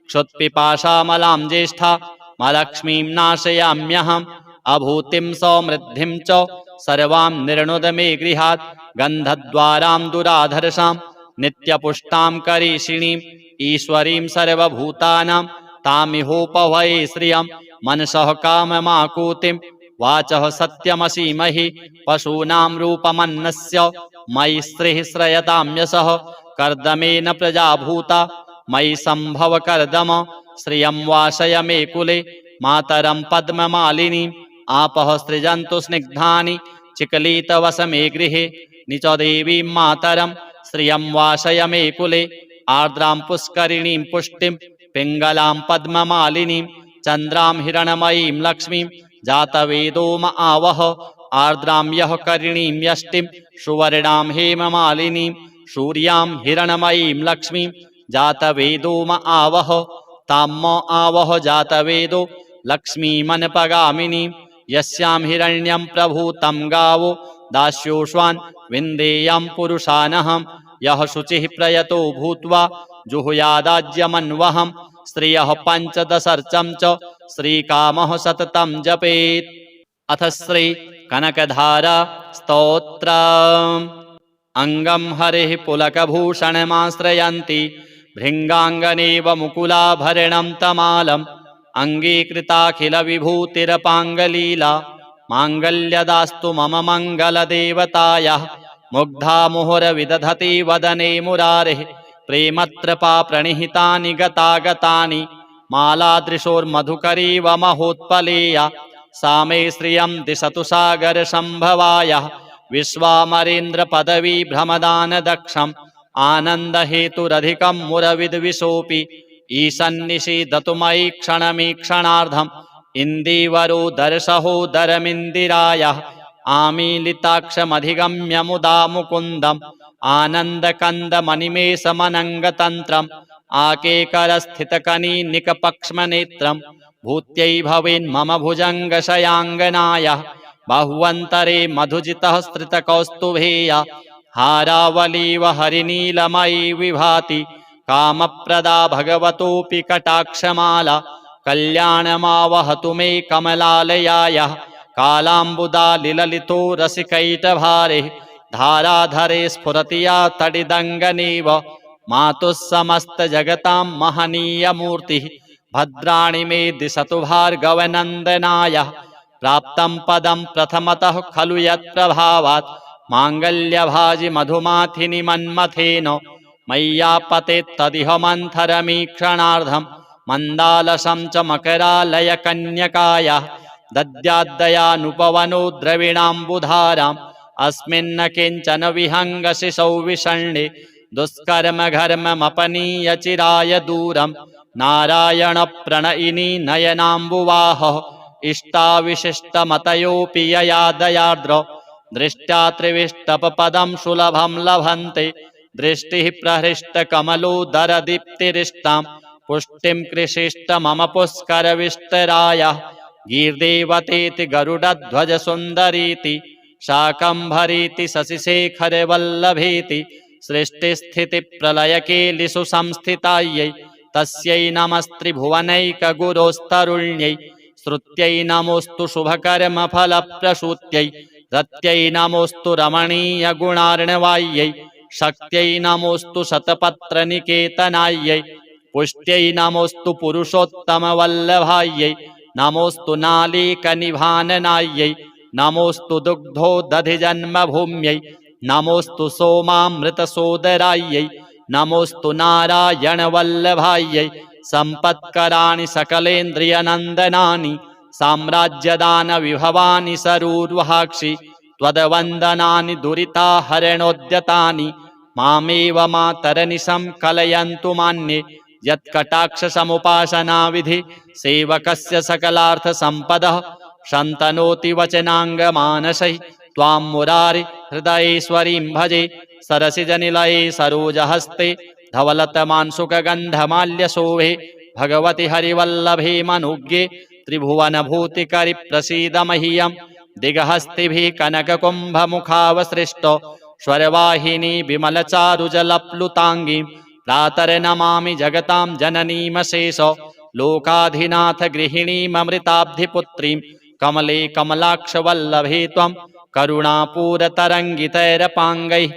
क्षुत्पिपाशामलां ज्येष्ठा लक्ष्मीं नाशयाम्यहम् अभूतिं समृद्धिं च सर्वां निर्णुद मे गृहात् गन्धद्वारां दुराधर्षां नित्यपुष्टां करीषिणीम् ईश्वरीं सर्वभूतानां तामिहोपभये श्रियं मनसः काममाकूतिं वाचः सत्यमसीमहि पशूनां रूपमन्नस्य मयि श्रीः श्रयतां यशः कर्दमेन प्रजाभूता मयि सम्भव कर्दम श्रियं वासय मे कुले मातरं पद्ममालिनीम् आपः सृजन्तु स्निग्धानि चिकलितवस मे गृहे निच देवीं मातरं श्रियं वासय मे कुले आर्द्रां पुष्करिणीं पुष्टिं पिङ्गलां पद्ममालिनीं चन्द्रां हिरणमयीं लक्ष्मीं जातवेदोम आवह आर्द्रां यः करिणीं यष्टिं सुवर्णां हेममालिनीं सूर्यां हिरणमयीं लक्ष्मीं जातवेदोम आवह ताम्म आवह जातवेदो लक्ष्मीमनपगामिनीं यस्यां हिरण्यं प्रभूतं गावो दास्योष्वान् विन्देयं पुरुषानहम् यः शुचिः प्रयतो भूत्वा जुहुयादाज्यमन्वहम् श्रियः पञ्चदशर्चं च श्रीकामः सततं जपेत्। अथ श्री कनकधारा स्तोत्रम्। अंगं हरिः पुलकभूषणमाश्रयन्ति भृङ्गाङ्गनेव मुकुलाभरणं तमालम् अङ्गीकृताखिलविभूतिरपाङ्गलीला माङ्गल्यदास्तु मम मङ्गलदेवतायाः मुग्धा मुहुरविदधति वदने मुरारेः प्रेमत्रपा प्रणिहितानि गतागतानि मालादृशोर्मधुकरीव महोत्पलेया सा मे श्रियं दिशतु सागरसम्भवायाः विश्वामरेन्द्रपदवी भ्रमदानदक्षम् आनन्दहेतुरधिकं मुरविद्विषोऽपि ईशन्निषीदतु मयि क्षणमीक्षणार्धम् इन्दीवरो दर्शहोदरमिन्दिरायाः आमीलिताक्षमधिगम्य मुदा मुकुन्दम् आनन्दकन्दमनिमेषमनङ्गतन्त्रम् आकेकरस्थितकनीनिकपक्ष्मनेत्रम् भूत्यै भवेन्मम भुजङ्गशयाङ्गनायाः बाह्वन्तरे मधुजितः स्त्रितकौस्तुभेया हारावलीव हरिनीलमयी विभाति कामप्रदा भगवतोऽपि कटाक्षमाला कल्याणमावहतु मे कमलालयायाः कालाम्बुदालिललितो रसिकैटभारे धाराधरे स्फुरति या तडिदङ्गनेव मातुः समस्तजगतां महनीयमूर्तिः भद्राणि मे दिशतु भार्गवनन्दनायाः प्राप्तं पदं प्रथमतः खलु यत्प्रभावात् माङ्गल्यभाजि मधुमाथिनि मन्मथेन मय्यापतेत्तदिह मन्थरमीक्षणार्धम् मन्दालसं च मकरालयकन्यकायाः दद्याद्दयानुपवनो द्रविणाम्बुधाराम् अस्मिन्न किञ्चन विहङ्गशिशौ विषण्णे दुष्कर्मघर्ममपनीय चिराय दूरम् नारायणप्रणयिनी नयनाम्बुवाहः इष्टाविशिष्टमतयोऽपि यया दयार्द्र दृष्ट्या त्रिविष्टपपदं सुलभं लभन्ते दृष्टिः प्रहृष्टकमलोदरदीप्तिरिष्टां पुष्टिं कृषिष्ट मम पुष्करविष्टरायाः गीर्देवतेति गरुडध्वजसुन्दरीति शाकम्भरीति शशिशेखरवल्लभेति सृष्टिस्थितिप्रलयकेलिषु संस्थितायै तस्यै नमस्त्रिभुवनैकगुरोस्तरुण्यै श्रुत्यै नमोऽस्तु शुभकर्मफलप्रसूत्यै रत्यै नमोऽस्तु रमणीयगुणार्णवायै शक्त्यै नमोऽस्तु शतपत्रनिकेतनायै पुष्ट्यै नमोस्तु पुरुषोत्तमवल्लभायै नमोस्तु नालीकनिभाननायै नमोस्तु दुग्धोदधिजन्मभूम्यै नमोस्तु सोमामृतसोदरायै नमोस्तु नारायणवल्लभायै सम्पत्कराणि सकलेन्द्रियनन्दनानि साम्राज्यदानविभवानि सरूर्वहाक्षि त्वद्वन्दनानि दुरिताहरणोद्यतानि मामेव मातरनिशं कलयन्तु मान्ये यत्कटाक्षसमुपासनाविधि सेवकस्य सकलार्थसम्पदः शन्तनोति वचनाङ्गमानसैः त्वां मुरारि हृदयेश्वरीं भजे सरसिजनिलये सरोजहस्ते धवलतमांसुकगन्धमाल्यशोभे भगवति हरिवल्लभे मनुज्ञे त्रिभुवनभूतिकरि प्रसीद मह्यं दिगहस्तिभिः कनककुम्भमुखावसृष्ट स्वरवाहिनी विमलचारुजलप्लुताङ्गीं प्रातर्नमामि जगतां जननीमशेष लोकाधिनाथ गृहिणीममृताब्धिपुत्रीं कमले कमलाक्षवल्लभे त्वं करुणापूरतरङ्गितैरपाङ्गैः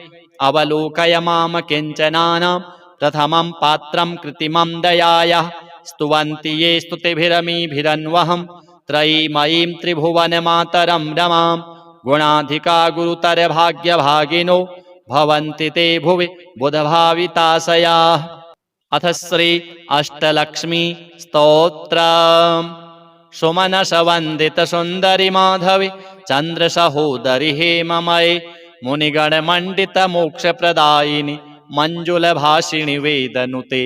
अवलोकय माम किञ्चनानां प्रथमं पात्रं कृत्रिमं दयायाः स्तुवन्ति ये स्तुतिभिरमीभिरन्वहं त्रयीमयीं त्रिभुवनमातरं रमां गुणाधिका गुरुतरभाग्यभागिनो भवन्ति ते भुवि बुधभाविताशयाः। अथ श्री अष्टलक्ष्मी स्तोत्रम्। सुमनसवन्दितसुन्दरि माधवि चन्द्रसहोदरि हेममये मुनिगणमण्डितमोक्षप्रदायिनि मञ्जुलभाषिणि वेदनुते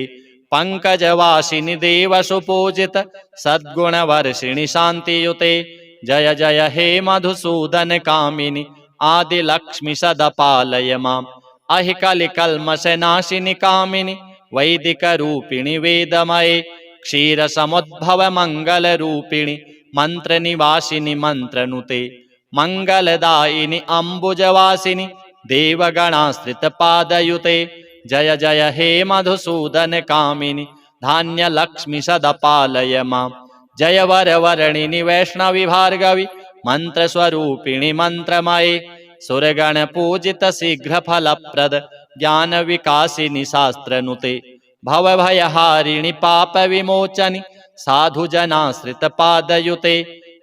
पंकजवासिनि देवसुपूजित सद्गुणवर्षिणि शान्तियुते जय जय हे मधुसूदन कामिनि आदिलक्ष्मि सदपालय माम् अहि कलिकल्मषनाशिनि कामिनि वैदिकरूपिणि वेदमये क्षीरसमुद्भव मङ्गलरूपिणि मन्त्रनिवासिनि मन्त्रनुते मङ्गलदायिनि अम्बुजवासिनि देवगणाश्रितपादयुते जय जय हे मधुसूदन कामिनि धान्यलक्ष्मि सदपालय माम् जय वरवर्णिनि वैष्णवि भार्गवि मन्त्रस्वरूपिणि मन्त्रमये सुरगणपूजित शीघ्रफलप्रद ज्ञानविकासिनि शास्त्रनुते भवभयहारिणि पापविमोचनि साधुजनाश्रितपादयुते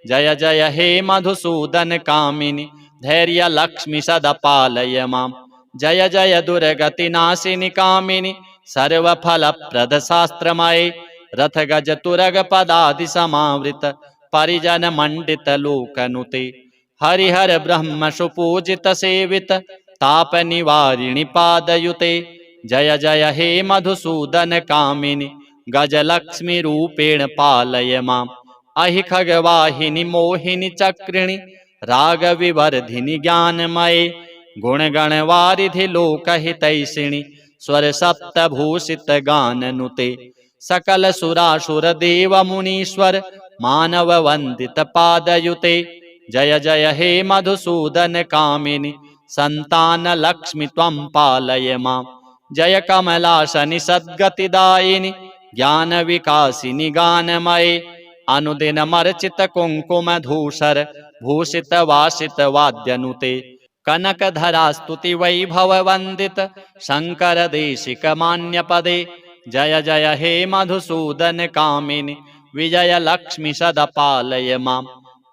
जय जय हे मधुसूदन कामिनि धैर्यलक्ष्मि सदपालय माम् जय जय दुर्गतिनाशिनि कामिनि सर्वफलप्रद शास्त्रमये रथगज तुरग पदादि समावृत परिजन मंडित लोकनुते हरिहर ब्रह्म सुपूजित सेवित ताप निवारिणि पादयुते जय जय हे मधुसूदन कामिनि गजलक्ष्मी रूपेण पालय माम् अहि खगवाहिनि मोहिनि चक्रिणि रागविवर्धिनि ज्ञानमये गुणगणवारिधि लोकहितैषिणि स्वर सप्तभूषित गाननुते सकल सुरासुर देव मुनीश्वर मानव वंदित पादयुते जय जय हे मधुसूदन कामिनि संतान लक्ष्मि त्वं पालय माम् जय कमलाशनि सद्गतिदायिनि ज्ञान विकासिनि गानमये अनुदिनमर्चित कुंकुम धूसर भूषित वासित वाद्यनुते कनकधरा स्तुति वैभव वंदित शंकर देशिक मान्य पदे जय जय हे मधुसूदन कामिनि विजय लक्ष्मि सदपालय माम्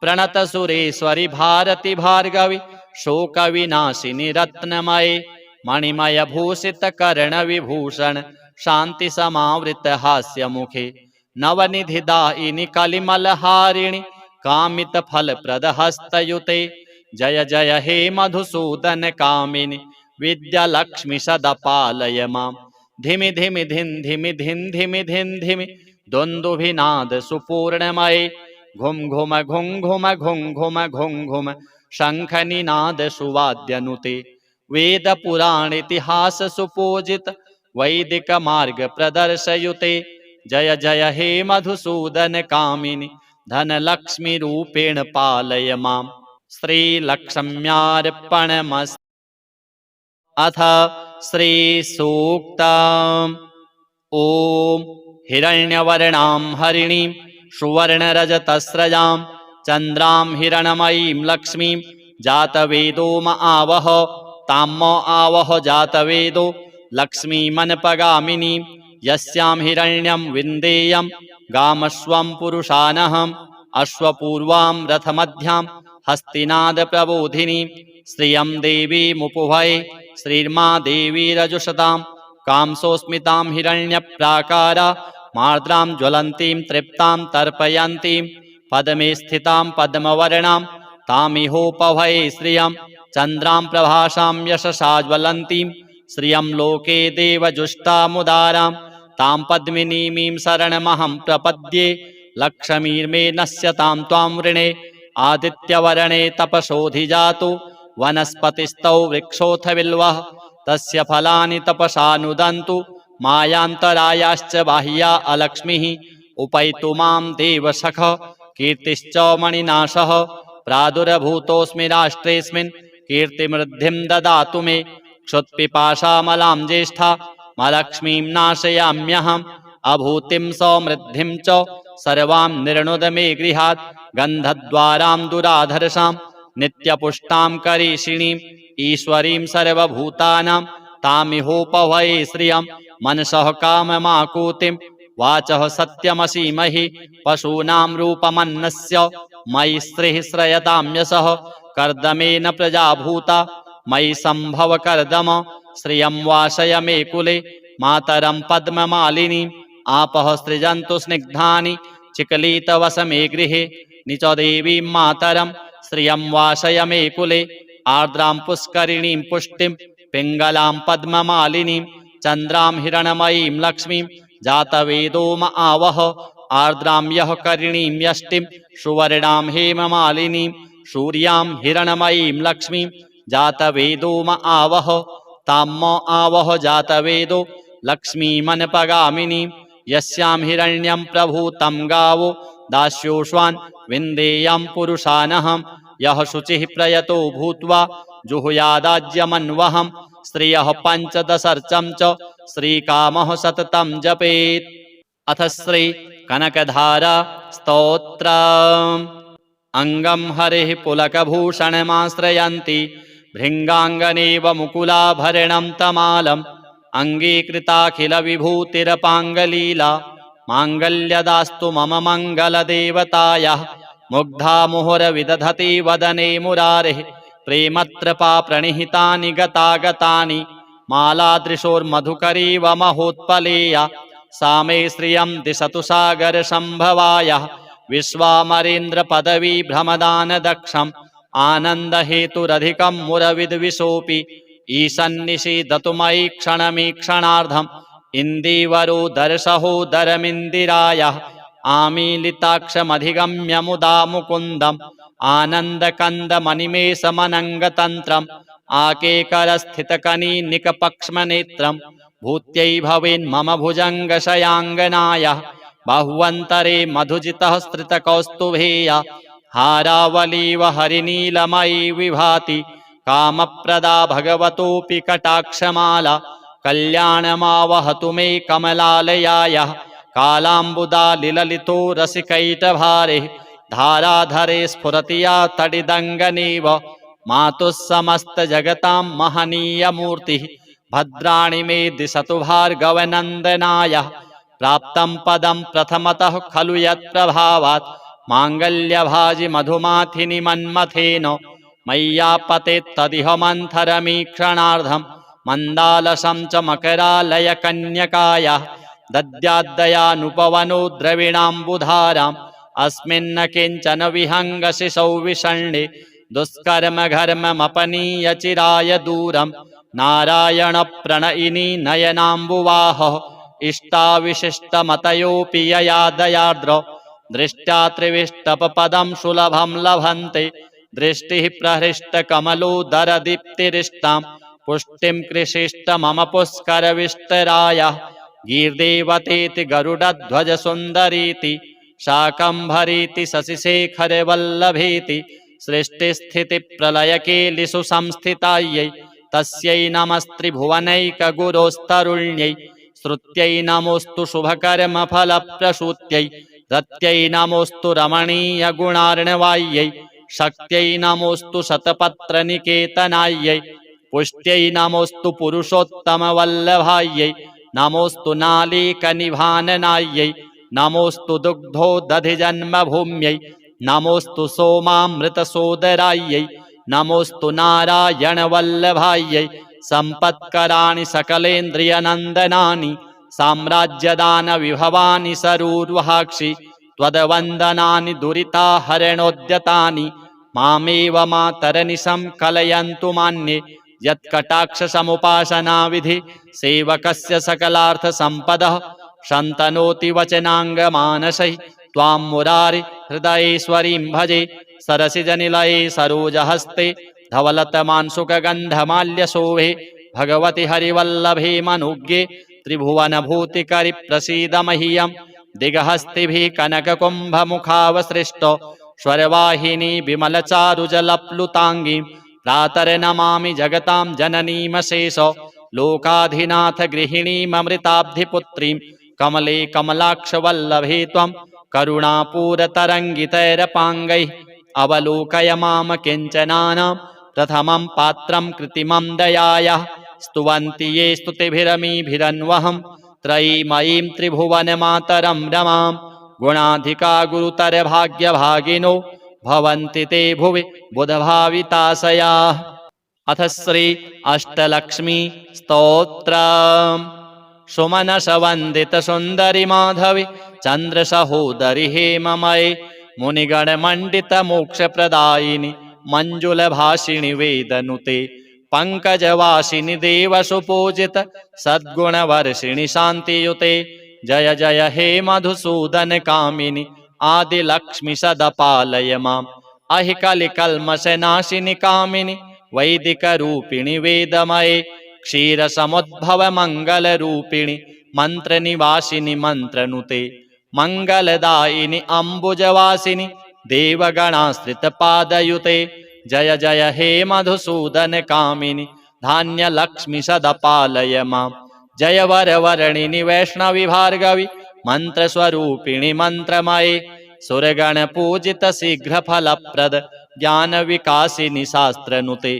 प्रणत सुरेश्वरि भारति भार्गवि शोक विनाशिनि रत्नमये मणिमय भूषित कर्ण विभूषण शांति समावृत हास्य मुखे नवनिधि दायिनि कलिमलहारिणि कामित फल प्रद हस्तयुते जय जय हे मधुसूदन कामिनि विद्या लक्ष्मि सदपालय माम् धिमि धिमि धिन धिमि धिन धिमि धिन धिमि द्वन्द्वभिनाद सुपूर्णमये घुम घुम घुम घुम घुम घुम घुम घुम शंखनिनाद सुवाद्यनुते वेद पुराण इतिहास सुपूजित वैदिक मार्ग प्रदर्शयुते जय जय हे मधुसूदन कामिनि धन लक्ष्मी रूपेण पालय माम् श्री लक्ष्म्यार्पणमस्तु। अथ श्री सूक्तम्। ओम हिरण्यवर्णां हरिणीं सुवर्णरजतस्रजां चन्द्रां हिरणमयीं लक्ष्मीं जातवेदो म आवह तां म आवह जातवेदो लक्ष्मीमनपगामिनीं यस्यां हिरण्यं विन्देयं गामश्वं पुरुषानहम् अश्वपूर्वां रथमध्यां हस्तिनादप्रबोधिनीं श्रियं देवीमुपभये श्रीर्मा देवीरजुषतां कांसोऽस्मितां हिरण्यप्राकारा मार्द्रां ज्वलन्तीं तृप्तां तर्पयन्तीं पद्मे स्थितां पद्मवर्णां तामिहोपभये श्रियं चन्द्रां प्रभासां यशसा ज्वलन्तीं श्रियं लोके देवजुष्टामुदारां तां पद्मिनीमीं शरणमहं प्रपद्ये लक्ष्मीर्मे नश्यतां त्वां वृणे आदित्यवर्णे तपसोऽधिजातो वनस्पतिस्तौ वृक्षोऽथ बिल्वः तस्य फलानि तपसा नुदन्तु मायान्तरायाश्च बाह्या अलक्ष्मीः उपैतु मां देवसख कीर्तिश्च मणिनाशः प्रादुर्भूतोऽस्मि राष्ट्रेऽस्मिन् कीर्तिमृद्धिं ददातु मे क्षुत्पिपासामलां ज्येष्ठा मलक्ष्मीं नाशयाम्यहम् अभूतिं समृद्धिं च सर्वां निर्णुद मे गृहात् गन्धद्वारां दुराधर्षां नित्यपुष्टां करीषिणीं ईश्वरीं सर्वभूतानां तामिहोपभये श्रियं मनसः काममाकुतिं वाचः सत्यमसीमहि पशूनां रूपमन्नस्य मयि श्रीः श्रयतां यशः कर्दमेन प्रजाभूता मयि सम्भव कर्दम श्रियं वासय मे कुले मातरं पद्ममालिनीं आपः सृजन्तु स्निग्धानि चिकलितवस मे गृहे निच देवीं मातरं श्रियं वासय मे कुले आर्द्रां पुष्करिणीं पुष्टिं पिङ्गलां पद्ममालिनीं चन्द्रां हिरणमयीं लक्ष्मीं जातवेदो म आवह आर्द्रां यः करिणीं यष्टिं सुवर्णां हेममालिनीं सूर्यां हिरणमयीं लक्ष्मीं जातवेदो म आवह तां म आवह जातवेदो लक्ष्मीमनपगामिनीं यस्यां हिरण्यं प्रभूतं गावो दास्योष्वान् विन्देयं पुरुषानहम् यः शुचिः प्रयतो भूत्वा जुहुयादाज्यमन्वहम् श्रियः पञ्चदशर्चं च श्रीकामः सततं जपेत्। अथ श्री कनकधारा स्तोत्रम्। अङ्गं हरिः पुलकभूषणमाश्रयन्ति भृङ्गाङ्गनेव मुकुलाभरणं तमालम् अङ्गीकृताखिलविभूतिरपाङ्गलीला माङ्गल्यदास्तु मम मङ्गलदेवतायाः मुग्धा मुहुरविदधति वदने मुरारेः प्रेमत्रपा प्रणिहितानि गतागतानि मालादृशोर्मधुकरीव महोत्पलेया सा मे श्रियं दिशतु सागरसम्भवायाः विश्वामरेन्द्रपदवी भ्रमदानदक्षम् आनन्दहेतुरधिकं मुरविद्विषोऽपि ईशन्निषीदतु मयि क्षणमीक्षणार्धम् इन्दीवरो दर्शहोदरमिन्दिरायाः आमीलिताक्षमधिगम्य मुदा मुकुन्दम् आनन्दकन्दमनिमेषमनङ्गतन्त्रम् आकेकरस्थितकनीनिकपक्ष्मनेत्रम् भूत्यै भवेन्मम भुजङ्गशयाङ्गनायाः बाह्वन्तरे मधुजितः स्त्रितकौस्तुभेया हारावलीव हरिनीलमयी विभाति कामप्रदा भगवतोऽपि कटाक्षमाला कल्याणमावहतु मे कमलालयायाः कालाम्बुदालिललितो रसिकैटभारेः धाराधरे स्फुरति या तडिदङ्गनेव मातुः समस्तजगतां महनीयमूर्तिः भद्राणि मे दिशतु भार्गवनन्दनायाः प्राप्तं पदं प्रथमतः खलु यत्प्रभावात् माङ्गल्यभाजि मधुमाथिनि मन्मथेन मय्यापतेत्तदिह मन्थरमीक्षणार्धम् मन्दालसं च मकरालयकन्यकायाः दद्याद्दयानुपवनो द्रविणाम्बुधाराम् अस्मिन्न किञ्चन विहङ्गशिशौ विषण्णे दुष्कर्मघर्ममपनीय चिराय दूरम् नारायणप्रणयिनी नयनाम्बुवाहः इष्टाविशिष्टमतयोऽपि यया दयार्द्र दृष्ट्या त्रिविष्टपपदं सुलभं लभन्ते दृष्टिः प्रहृष्टकमलोदरदीप्तिरिष्टां पुष्टिं कृषिष्ट मम पुष्करविष्टरायाः गीर्देवतेति गरुडध्वजसुन्दरीति शाकम्भरीति शशिशेखरवल्लभेति सृष्टिस्थितिप्रलयकेलिषु संस्थितायै तस्यै नमस्त्रिभुवनैकगुरोस्तरुण्यै श्रुत्यै नमोऽस्तु शुभकर्मफलप्रसूत्यै रत्यै नमोऽस्तु रमणीयगुणार्णवायै शक्त्यै नमोऽस्तु शतपत्रनिकेतनायै पुष्ट्यै नमोऽस्तु पुरुषोत्तमवल्लभायै नमोऽस्तु नालीकनिभाननायै नमोऽस्तु दुग्धोदधिजन्मभूम्यै नमोऽस्तु सोमामृतसोदरायै नमोऽस्तु नारायणवल्लभायै सम्पत्कराणि सकलेन्द्रियनन्दनानि साम्राज्यदानविभवानि सरूर्वहाक्षि त्वद्वन्दनानि दुरिताहरणोद्यतानि मामेव मातरनिशं कलयन्तु मान्ये यत्कटाक्षसमुपासनाविधि सेवकस्य सकलार्थसम्पदः शन्तनोति वचनाङ्गमानसैः त्वां मुरारि हृदयेश्वरीं भजे सरसिजनिलये सरोजहस्ते धवलतमांसुकगन्धमाल्यशोभे भगवति हरिवल्लभे मनुज्ञे त्रिभुवनभूतिकरि प्रसीद मह्यं दिगहस्तिभिः कनककुम्भमुखावसृष्टो स्वरवाहिनी विमलचारुजलप्लुताङ्गीं प्रातर्नमामि जगतां जननीमशेष लोकाधिनाथ गृहिणीममृताब्धिपुत्रीं कमले कमलाक्षवल्लभे त्वं करुणापूरतरङ्गितैरपाङ्गैः अवलोकय माम किञ्चनानां प्रथमं पात्रं कृतिमं दयायाः स्तुवन्ति ये स्तुतिभिरमीभिरन्वहं त्रयीमयीं त्रिभुवनमातरं रमां गुणाधिका गुरुतरभाग्यभागिनो भवन्ति ते भुवि बुधभाविताशयाः। अथ श्री अष्टलक्ष्मी स्तोत्रम्। सुमनसवन्दित सुन्दरि माधवी चन्द्रसहोदरि हेममये मुनिगणमण्डित मोक्षप्रदायिनि मञ्जुलभाषिणि वेदनुते पंकजवासिनि देवसुपूजित सद्गुणवर्षिणि शान्तियुते जय जय हे मधुसूदन कामिनि आदिलक्ष्मि सदपालय माम् अहि कलिकल्मषनाशिनि कामिनि वैदिकरूपिणि वेदमये क्षीरसमुद्भव मङ्गलरूपिणि मन्त्रनिवासिनि मन्त्रनुते मङ्गलदायिनि अम्बुजवासिनि देवगणाश्रितपादयुते जय जय हे मधुसूदन कामिनि धान्यलक्ष्मि सदपालय माम् जय वरवर्णिनि वैष्णवि भार्गवि मन्त्रस्वरूपिणि मन्त्रमये सुरगणपूजित शीघ्रफलप्रद ज्ञानविकासिनि शास्त्रनुते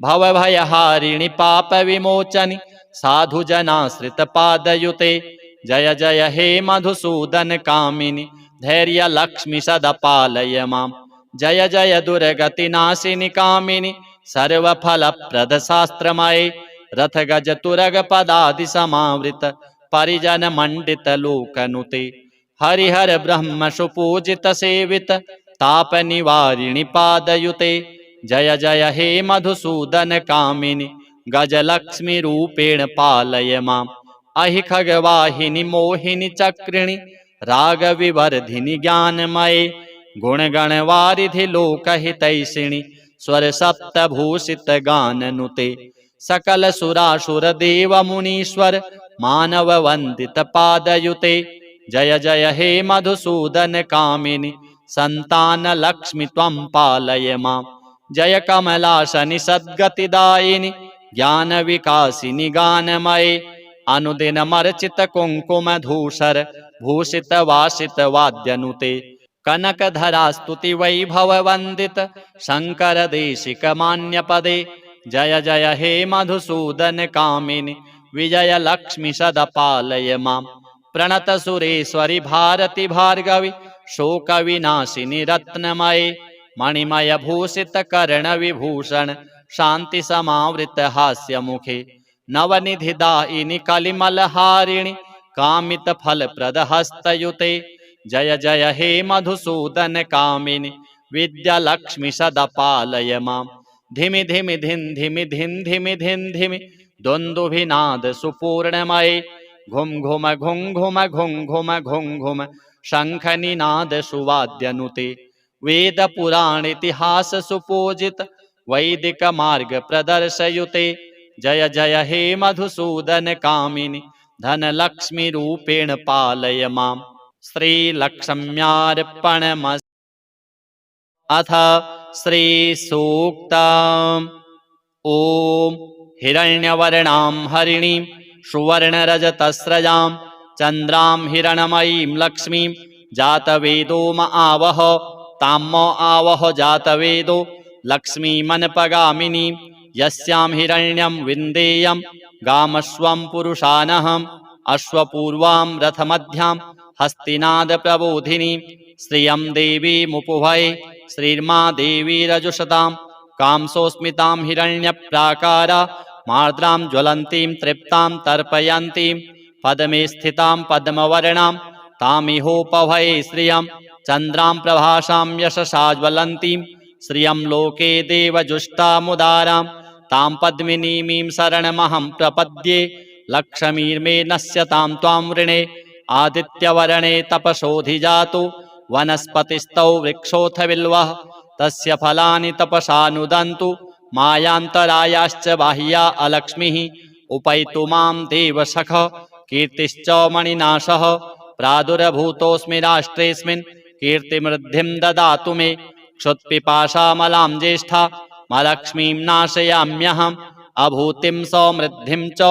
भवभयहारिणि पापविमोचनि साधुजनाश्रितपादयुते जय जय हे मधुसूदन कामिनि धैर्यलक्ष्मि सदपालय माम् जय जय दुर्गतिनाशिनि कामिनि सर्वफलप्रद शास्त्रमये रथगज तुरगपदादि समावृत परिजनमण्डित लोकनुते हरिहर ब्रह्म सुपूजित सेवित तापनिवारिणि पादयुते जय जय हे मधुसूदन कामिनि गजलक्ष्मी रूपेण पालय माम् अहि खगवाहिनि मोहिनि चक्रिणि रागविवर्धिनि ज्ञानमये गुणगणवारिधि लोकहितैषिणि स्वरसप्तभूषित गाननुते सकल सुरासुर देव मुनीश्वर मानव वंदित पादयुते जय जय हे मधुसूदन कामिनि संतान लक्ष्मि त्वं पालय माम् जय कमलाशनि सद्गतिदायिनि ज्ञान विकासिनि गानमये अनुदिनमर्चित कुङ्कुम धूसर भूषित वासित वाद्यनुते कनकधरा स्तुति वैभव वंदित शंकर देशिक मान्य पदे जय जय हे मधुसूदन कामिनि विजय लक्ष्मि सदपालय माम् प्रणत सुरेश्वरि भारति भार्गवि शोक विनाशिनि रत्नमये मणिमय भूषित कर्ण विभूषण शांति समावृत हास्य मुखे नवनिधि दायिनि कलिमलहारिणि कामित फल प्रद हस्तयुते जय जय हे मधुसूदन कामिनि विद्यालक्ष्मि सदपालय माम् धिमि धिमि धिन धिमि धिन धिमि धिन धिमि द्वन्द्वभिनाद सुपूर्णमये घुम घुम घुम घुम घुम घुम घुम घुम शंखनिनाद सुवाद्यनुते वेद पुराण इतिहास सुपूजित वैदिक मार्ग प्रदर्शयुते जय जय हे मधुसूदन कामिनि धनलक्ष्मी रूपेण पालय माम् श्रीलक्ष्म्यार्पणमस्तु। अथ श्री सूक्तम्। ॐ हिरण्यवर्णां हरिणीं सुवर्णरजतस्रजां चन्द्रां हिरणमयीं लक्ष्मीं जातवेदो म आवह तां म आवह जातवेदो लक्ष्मीमनपगामिनीं यस्यां हिरण्यं विन्देयं गामस्वं पुरुषानहम् अश्वपूर्वां रथमध्यां हस्तिनादप्रबोधिनीं श्रियं देवीमुपुभये श्रीर्मा देवी रजुषतां कांसोऽस्मितां हिरण्यप्राकारा मार्द्रां ज्वलन्तीं तृप्तां तर्पयन्तीं पद्मे स्थितां पद्मवर्णां तामिहोपभये श्रियं चन्द्रां प्रभासां यशसा ज्वलन्तीं श्रियं लोके देवजुष्टामुदारां तां पद्मिनीमीं शरणमहं प्रपद्ये लक्ष्मीर्मे नश्यतां त्वां वृणे आदित्यवर्णे तपसोऽधिजातो वनस्पतिस्तौ वृक्षोऽथ बिल्वः तस्य फलानि तपसा नुदन्तु मायान्तरायाश्च बाह्या अलक्ष्मीः उपैतु मां देवसख कीर्तिश्च मणिनाशः प्रादुर्भूतोऽस्मि राष्ट्रेऽस्मिन् कीर्तिमृद्धिं ददातु मे क्षुत्पिपासामलां ज्येष्ठा मलक्ष्मीं नाशयाम्यहम् अभूतिं समृद्धिं च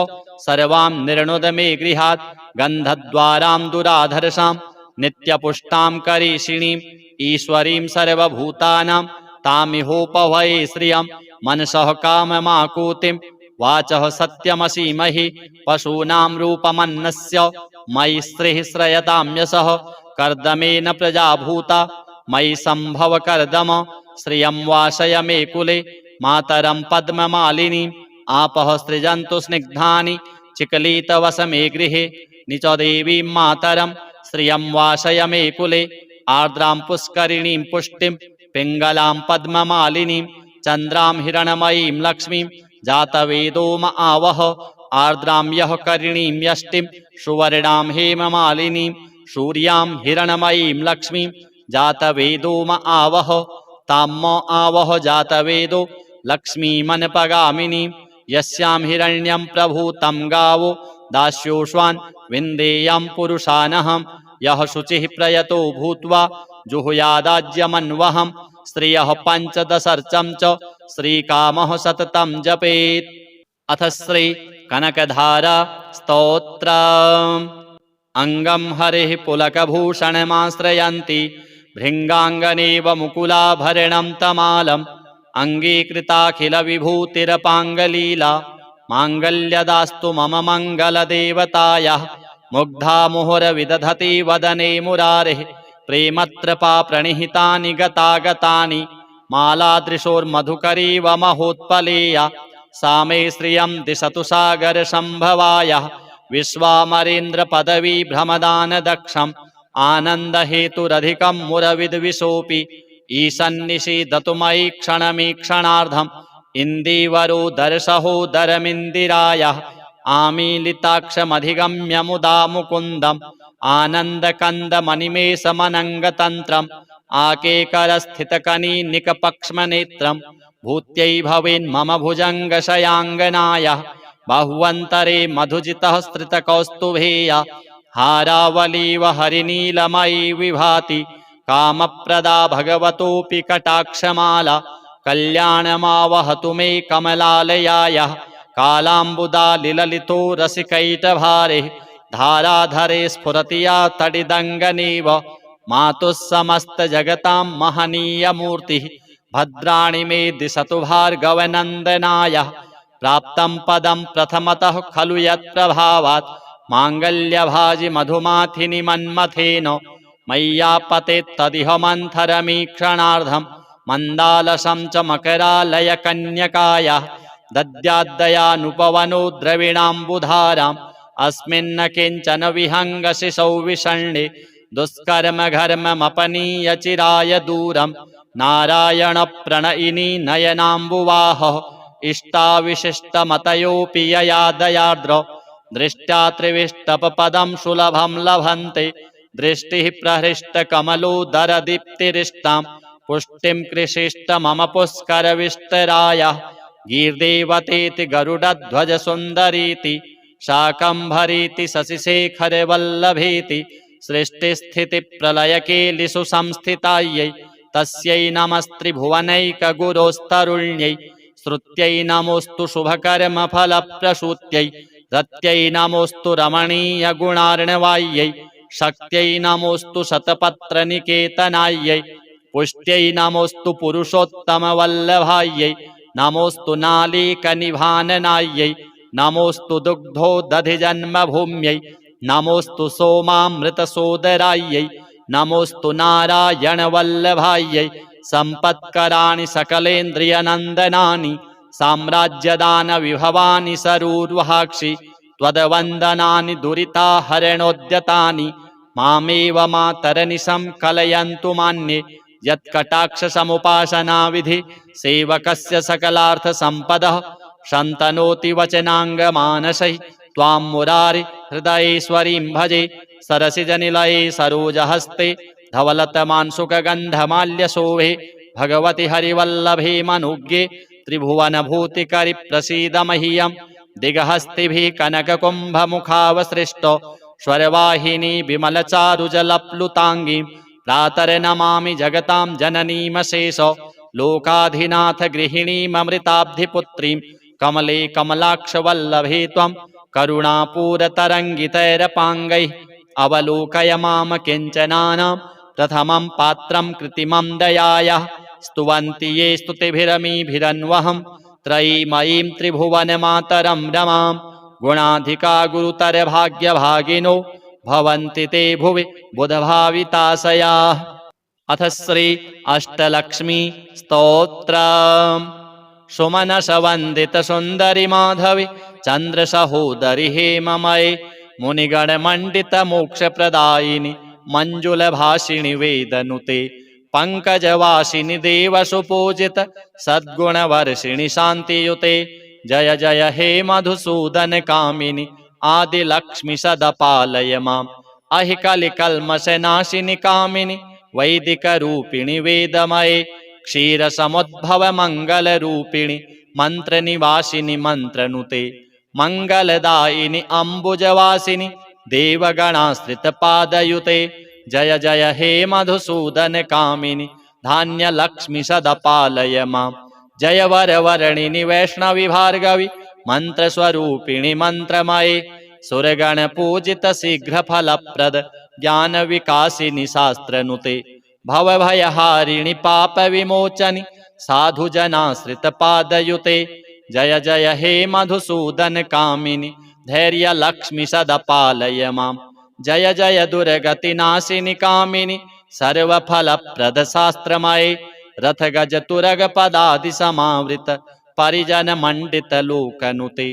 सर्वां निर्णुद मे गृहात् गन्धद्वारां दुराधर्षां नित्यपुष्टां करीषिणीं ईश्वरीं सर्वभूतानां तामिहोपभये श्रियं मनसः काममाकूतिं वाचः सत्यमसीमहि पशूनां रूपमन्नस्य मयि स्त्रीः श्रयतां यशः कर्दमेन प्रजाभूता मयि सम्भव कर्दम श्रियं वासय मे कुले मातरं पद्ममालिनीं आपः सृजन्तु स्निग्धानि चिकलितवस मे गृहे निच देवीं मातरं श्रियं वासय मे कुले आर्द्रां पुष्करिणीं पुष्टिं पिङ्गलां पद्ममालिनीं चन्द्रां हिरणमयीं लक्ष्मीं जातवेदोम आवह आर्द्रां यः करिणीं यष्टिं सुवर्णां हेममालिनीं सूर्यां हिरणमयीं लक्ष्मीं जातवेदोम आवह ताम्म आवह जातवेदो लक्ष्मीमनपगामिनीं यस्यां हिरण्यं प्रभूतं गावो दास्योष्वान् विन्देयं पुरुषानहं यः शुचिः प्रयतो भूत्वा जुहुयादाज्यमन्वहं श्रियः पञ्चदशर्चं च श्रीकामः सततं जपेत्। अथ श्री कनकधारा स्तोत्रम्। अङ्गं हरिः पुलकभूषणमाश्रयन्ति भृङ्गाङ्गनेव मुकुलाभरणं तमालम् अङ्गीकृताखिलविभूतिरपाङ्गलीला माङ्गल्यदास्तु मम मङ्गलदेवतायाः मुग्धा मुहुरविदधति वदने मुरारेः प्रेमत्रपा प्रणिहितानि गतागतानि मालादृशोर्मधुकरीव महोत्पलेया सा मे श्रियं दिशतु सागरसम्भवायाः विश्वामरेन्द्रपदवी भ्रमदानदक्षम् आनन्दहेतुरधिकं मुरविद्विषोऽपि ईशन्निषीदतु मयि क्षणमीक्षणार्धम् इन्दीवरो दर्शहोदरमिन्दिरायाः आमीलिताक्षमधिगम्य मुदा मुकुन्दम् आनन्दकन्दमनिमेषमनङ्गतन्त्रम् आकेकरस्थितकनीनिकपक्ष्मनेत्रम् भूत्यै भवेन्मम भुजङ्गशयाङ्गनायाः बाह्वन्तरे मधुजितः स्त्रितकौस्तुभेया हारावलीव हरिनीलमयी विभाति कामप्रदा भगवतोऽपि कटाक्षमाला कल्याणमावहतु मे कमलालयायाः कालाम्बुदालिललितो रसिकैटभारे धाराधरे स्फुरति या तडिदङ्गनेव मातुः समस्तजगतां महनीयमूर्तिः भद्राणि मे दिशतु भार्गवनन्दनायाः प्राप्तं पदं प्रथमतः खलु यत्प्रभावात् माङ्गल्यभाजि मधुमाथिनि मन्मथेन मय्यापतेत्तदिह मन्थरमीक्षणार्धं मन्दालसं च मकरालयकन्यकायाः दद्याद्दयानुपवनो द्रविणाम्बुधाराम् अस्मिन्न किञ्चन विहङ्गशिशौ विषण्णे दुष्कर्मघर्ममपनीय चिराय दूरं नारायणप्रणयिनी नयनाम्बुवाहः इष्टाविशिष्टमतयोऽपि यया दयार्द्र दृष्ट्या त्रिविष्टपपदं सुलभं लभन्ते दृष्टिः प्रहृष्टकमलोदरदीप्तिरिष्टां पुष्टिं कृषिष्ट मम पुष्करविष्टरायाः गीर्देवतेति गरुडध्वजसुन्दरीति शाकम्भरीति शशिशेखरवल्लभेति सृष्टिस्थितिप्रलयकेलिषु संस्थितायै तस्यै नमस्त्रिभुवनैकगुरोस्तरुण्यै श्रुत्यै नमोऽस्तु शुभकर्मफलप्रसूत्यै रत्यै नमोऽस्तु रमणीयगुणार्णवायै शक्त्यै नमोऽस्तु शतपत्रनिकेतनायै पुष्ट्यै नमोऽस्तु पुरुषोत्तमवल्लभायै नमोऽस्तु नालीकनिभाननायै नमोऽस्तु दुग्धोदधिजन्मभूम्यै नमोऽस्तु सोमामृतसोदरायै नमोऽस्तु नारायणवल्लभायै सम्पत्कराणि सकलेन्द्रियनन्दनानि साम्राज्यदानविभवानि सरूर्वहाक्षि त्वद्वन्दनानि दुरिताहरणोद्यतानि मामेव मातरनिशं कलयन्तु मान्ये यत्कटाक्षसमुपासनाविधि सेवकस्य सकलार्थसम्पदः शन्तनोति वचनाङ्गमानसैः त्वां मुरारि हृदयेश्वरीं भजे सरसिजनिलये सरोजहस्ते धवलतमांसुकगन्धमाल्यशोभे भगवति हरिवल्लभे मनुज्ञे त्रिभुवनभूतिकरि प्रसीद मह्यं दिगहस्तिभिः कनककुम्भमुखावसृष्टो स्वरवाहिनी विमलचारुजलप्लुताङ्गीं प्रातर्नमामि जगतां जननीमशेष लोकाधिनाथ गृहिणीममृताब्धिपुत्रीं कमले कमलाक्षवल्लभे त्वं करुणापूरतरङ्गितैरपाङ्गैः अवलोकय माम किञ्चनानां प्रथमं पात्रं कृत्रिमं दयायाः स्तुवन्ति ये स्तुतिभिरमीभिरन्वहं त्रयीमयीं त्रिभुवनमातरं रमां गुणाधिका गुरुतरभाग्यभागिनो भवन्ति ते भुवि बुधभाविताशयाः। अथ श्री अष्टलक्ष्मी स्तोत्रम्। सुमनसवन्दितसुन्दरि माधवि चन्द्रसहोदरि हेममये मुनिगणमण्डितमोक्षप्रदायिनि मञ्जुलभाषिणि वेदनुते पङ्कजवासिनि देवसुपूजित सद्गुणवर्षिणि शान्तियुते जय जय हे मधुसूदन कामिनि आदिलक्ष्मि सदपालय माम् अहि कलिकल्मषनाशिनि कामिनि वैदिकरूपिणि वेदमये क्षीरसमुद्भव मङ्गलरूपिणि मन्त्रनिवासिनि मन्त्रनुते मङ्गलदायिनि अम्बुजवासिनि देवगणाश्रितपादयुते जय जय हे मधुसूदन कामिनि धान्यलक्ष्मि सदपालय माम् जय वरवर्णिनि वैष्णवि भार्गवि मन्त्रस्वरूपिणि मन्त्रमये सुरगणपूजित शीघ्रफलप्रद ज्ञानविकासिनि शास्त्रनुते भवभयहारिणि पापविमोचनि साधुजनाश्रितपादयुते जय जय हे मधुसूदन कामिनि धैर्यलक्ष्मि सदपालय माम् जय जय दुर्गतिनाशिनि कामिनि सर्वफलप्रद शास्त्रमये रथगजतुरगपदादि समावृत परिजनमण्डितलोकनुते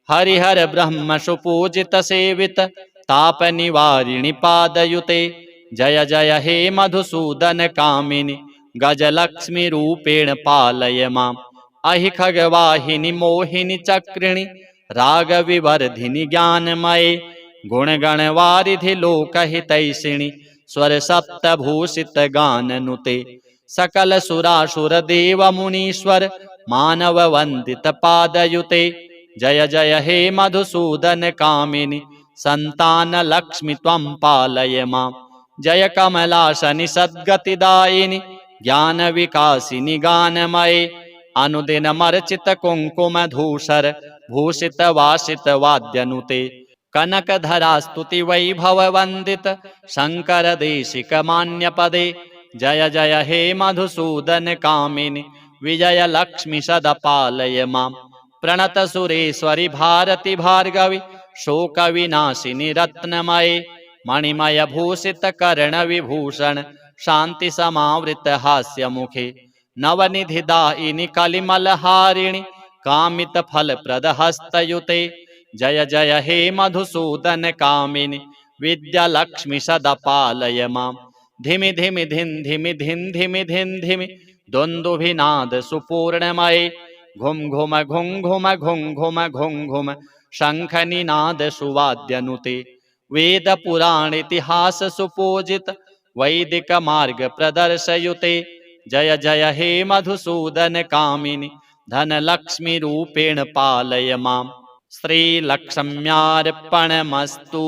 हरिहर ब्रह्म सुपूजित सेवित तापनिवारिणि पादयुते जय जय हे मधुसूदन कामिनि गजलक्ष्मी रूपेण पालय माम् अहि खगवाहिनि मोहिनि चक्रिणि रागविवर्धिनि ज्ञानमये गुणगणवारिधि लोकहितैषिणि स्वरसप्तभूषित गाननुते सकल सुरासुर देव मुनीश्वर मानव वंदित पादयुते जय जय हे मधुसूदन कामिनि संतान लक्ष्मि त्वं पालय माम् जय कमलाशनि सद्गतिदायिनि ज्ञान विकासिनि गानमये अनुदिनमर्चित कुङ्कुमधूसर भूषित वासित वाद्यनुते कनकधरा स्तुति वैभव वंदित शंकर देशिक मान्यपदे जय जय हे मधुसूदन कामिनि विजय लक्ष्मि सदपालय माम् प्रणत सुरेश्वरि भारति भार्गवि शोक विनाशिनि रत्नमये मणिमय भूषित कर्ण विभूषण शांति समावृत हास्य मुखे नवनिधिदायिनि कलिमलहारिणि कामित फल प्रद हस्तयुते जय जय हे मधुसूदन कामिनि विद्यालक्ष्मि सदपालय माम् धिमि धिमि धिन् धिमि धिन् धिमि धिन् धिमि द्वन्द्वभिनाद सुपूर्णमये घुम घुम घुं घुम घुं घुम घुं घुम शंखनिनाद सुवाद्यनुते वेद पुराण इतिहास सुपूजित वैदिक मार्ग प्रदर्शयुते जय जय हे मधुसूदन कामिनि धनलक्ष्मी रूपेण पालय माम् श्रीलक्ष्म्यार्पणमस्तु।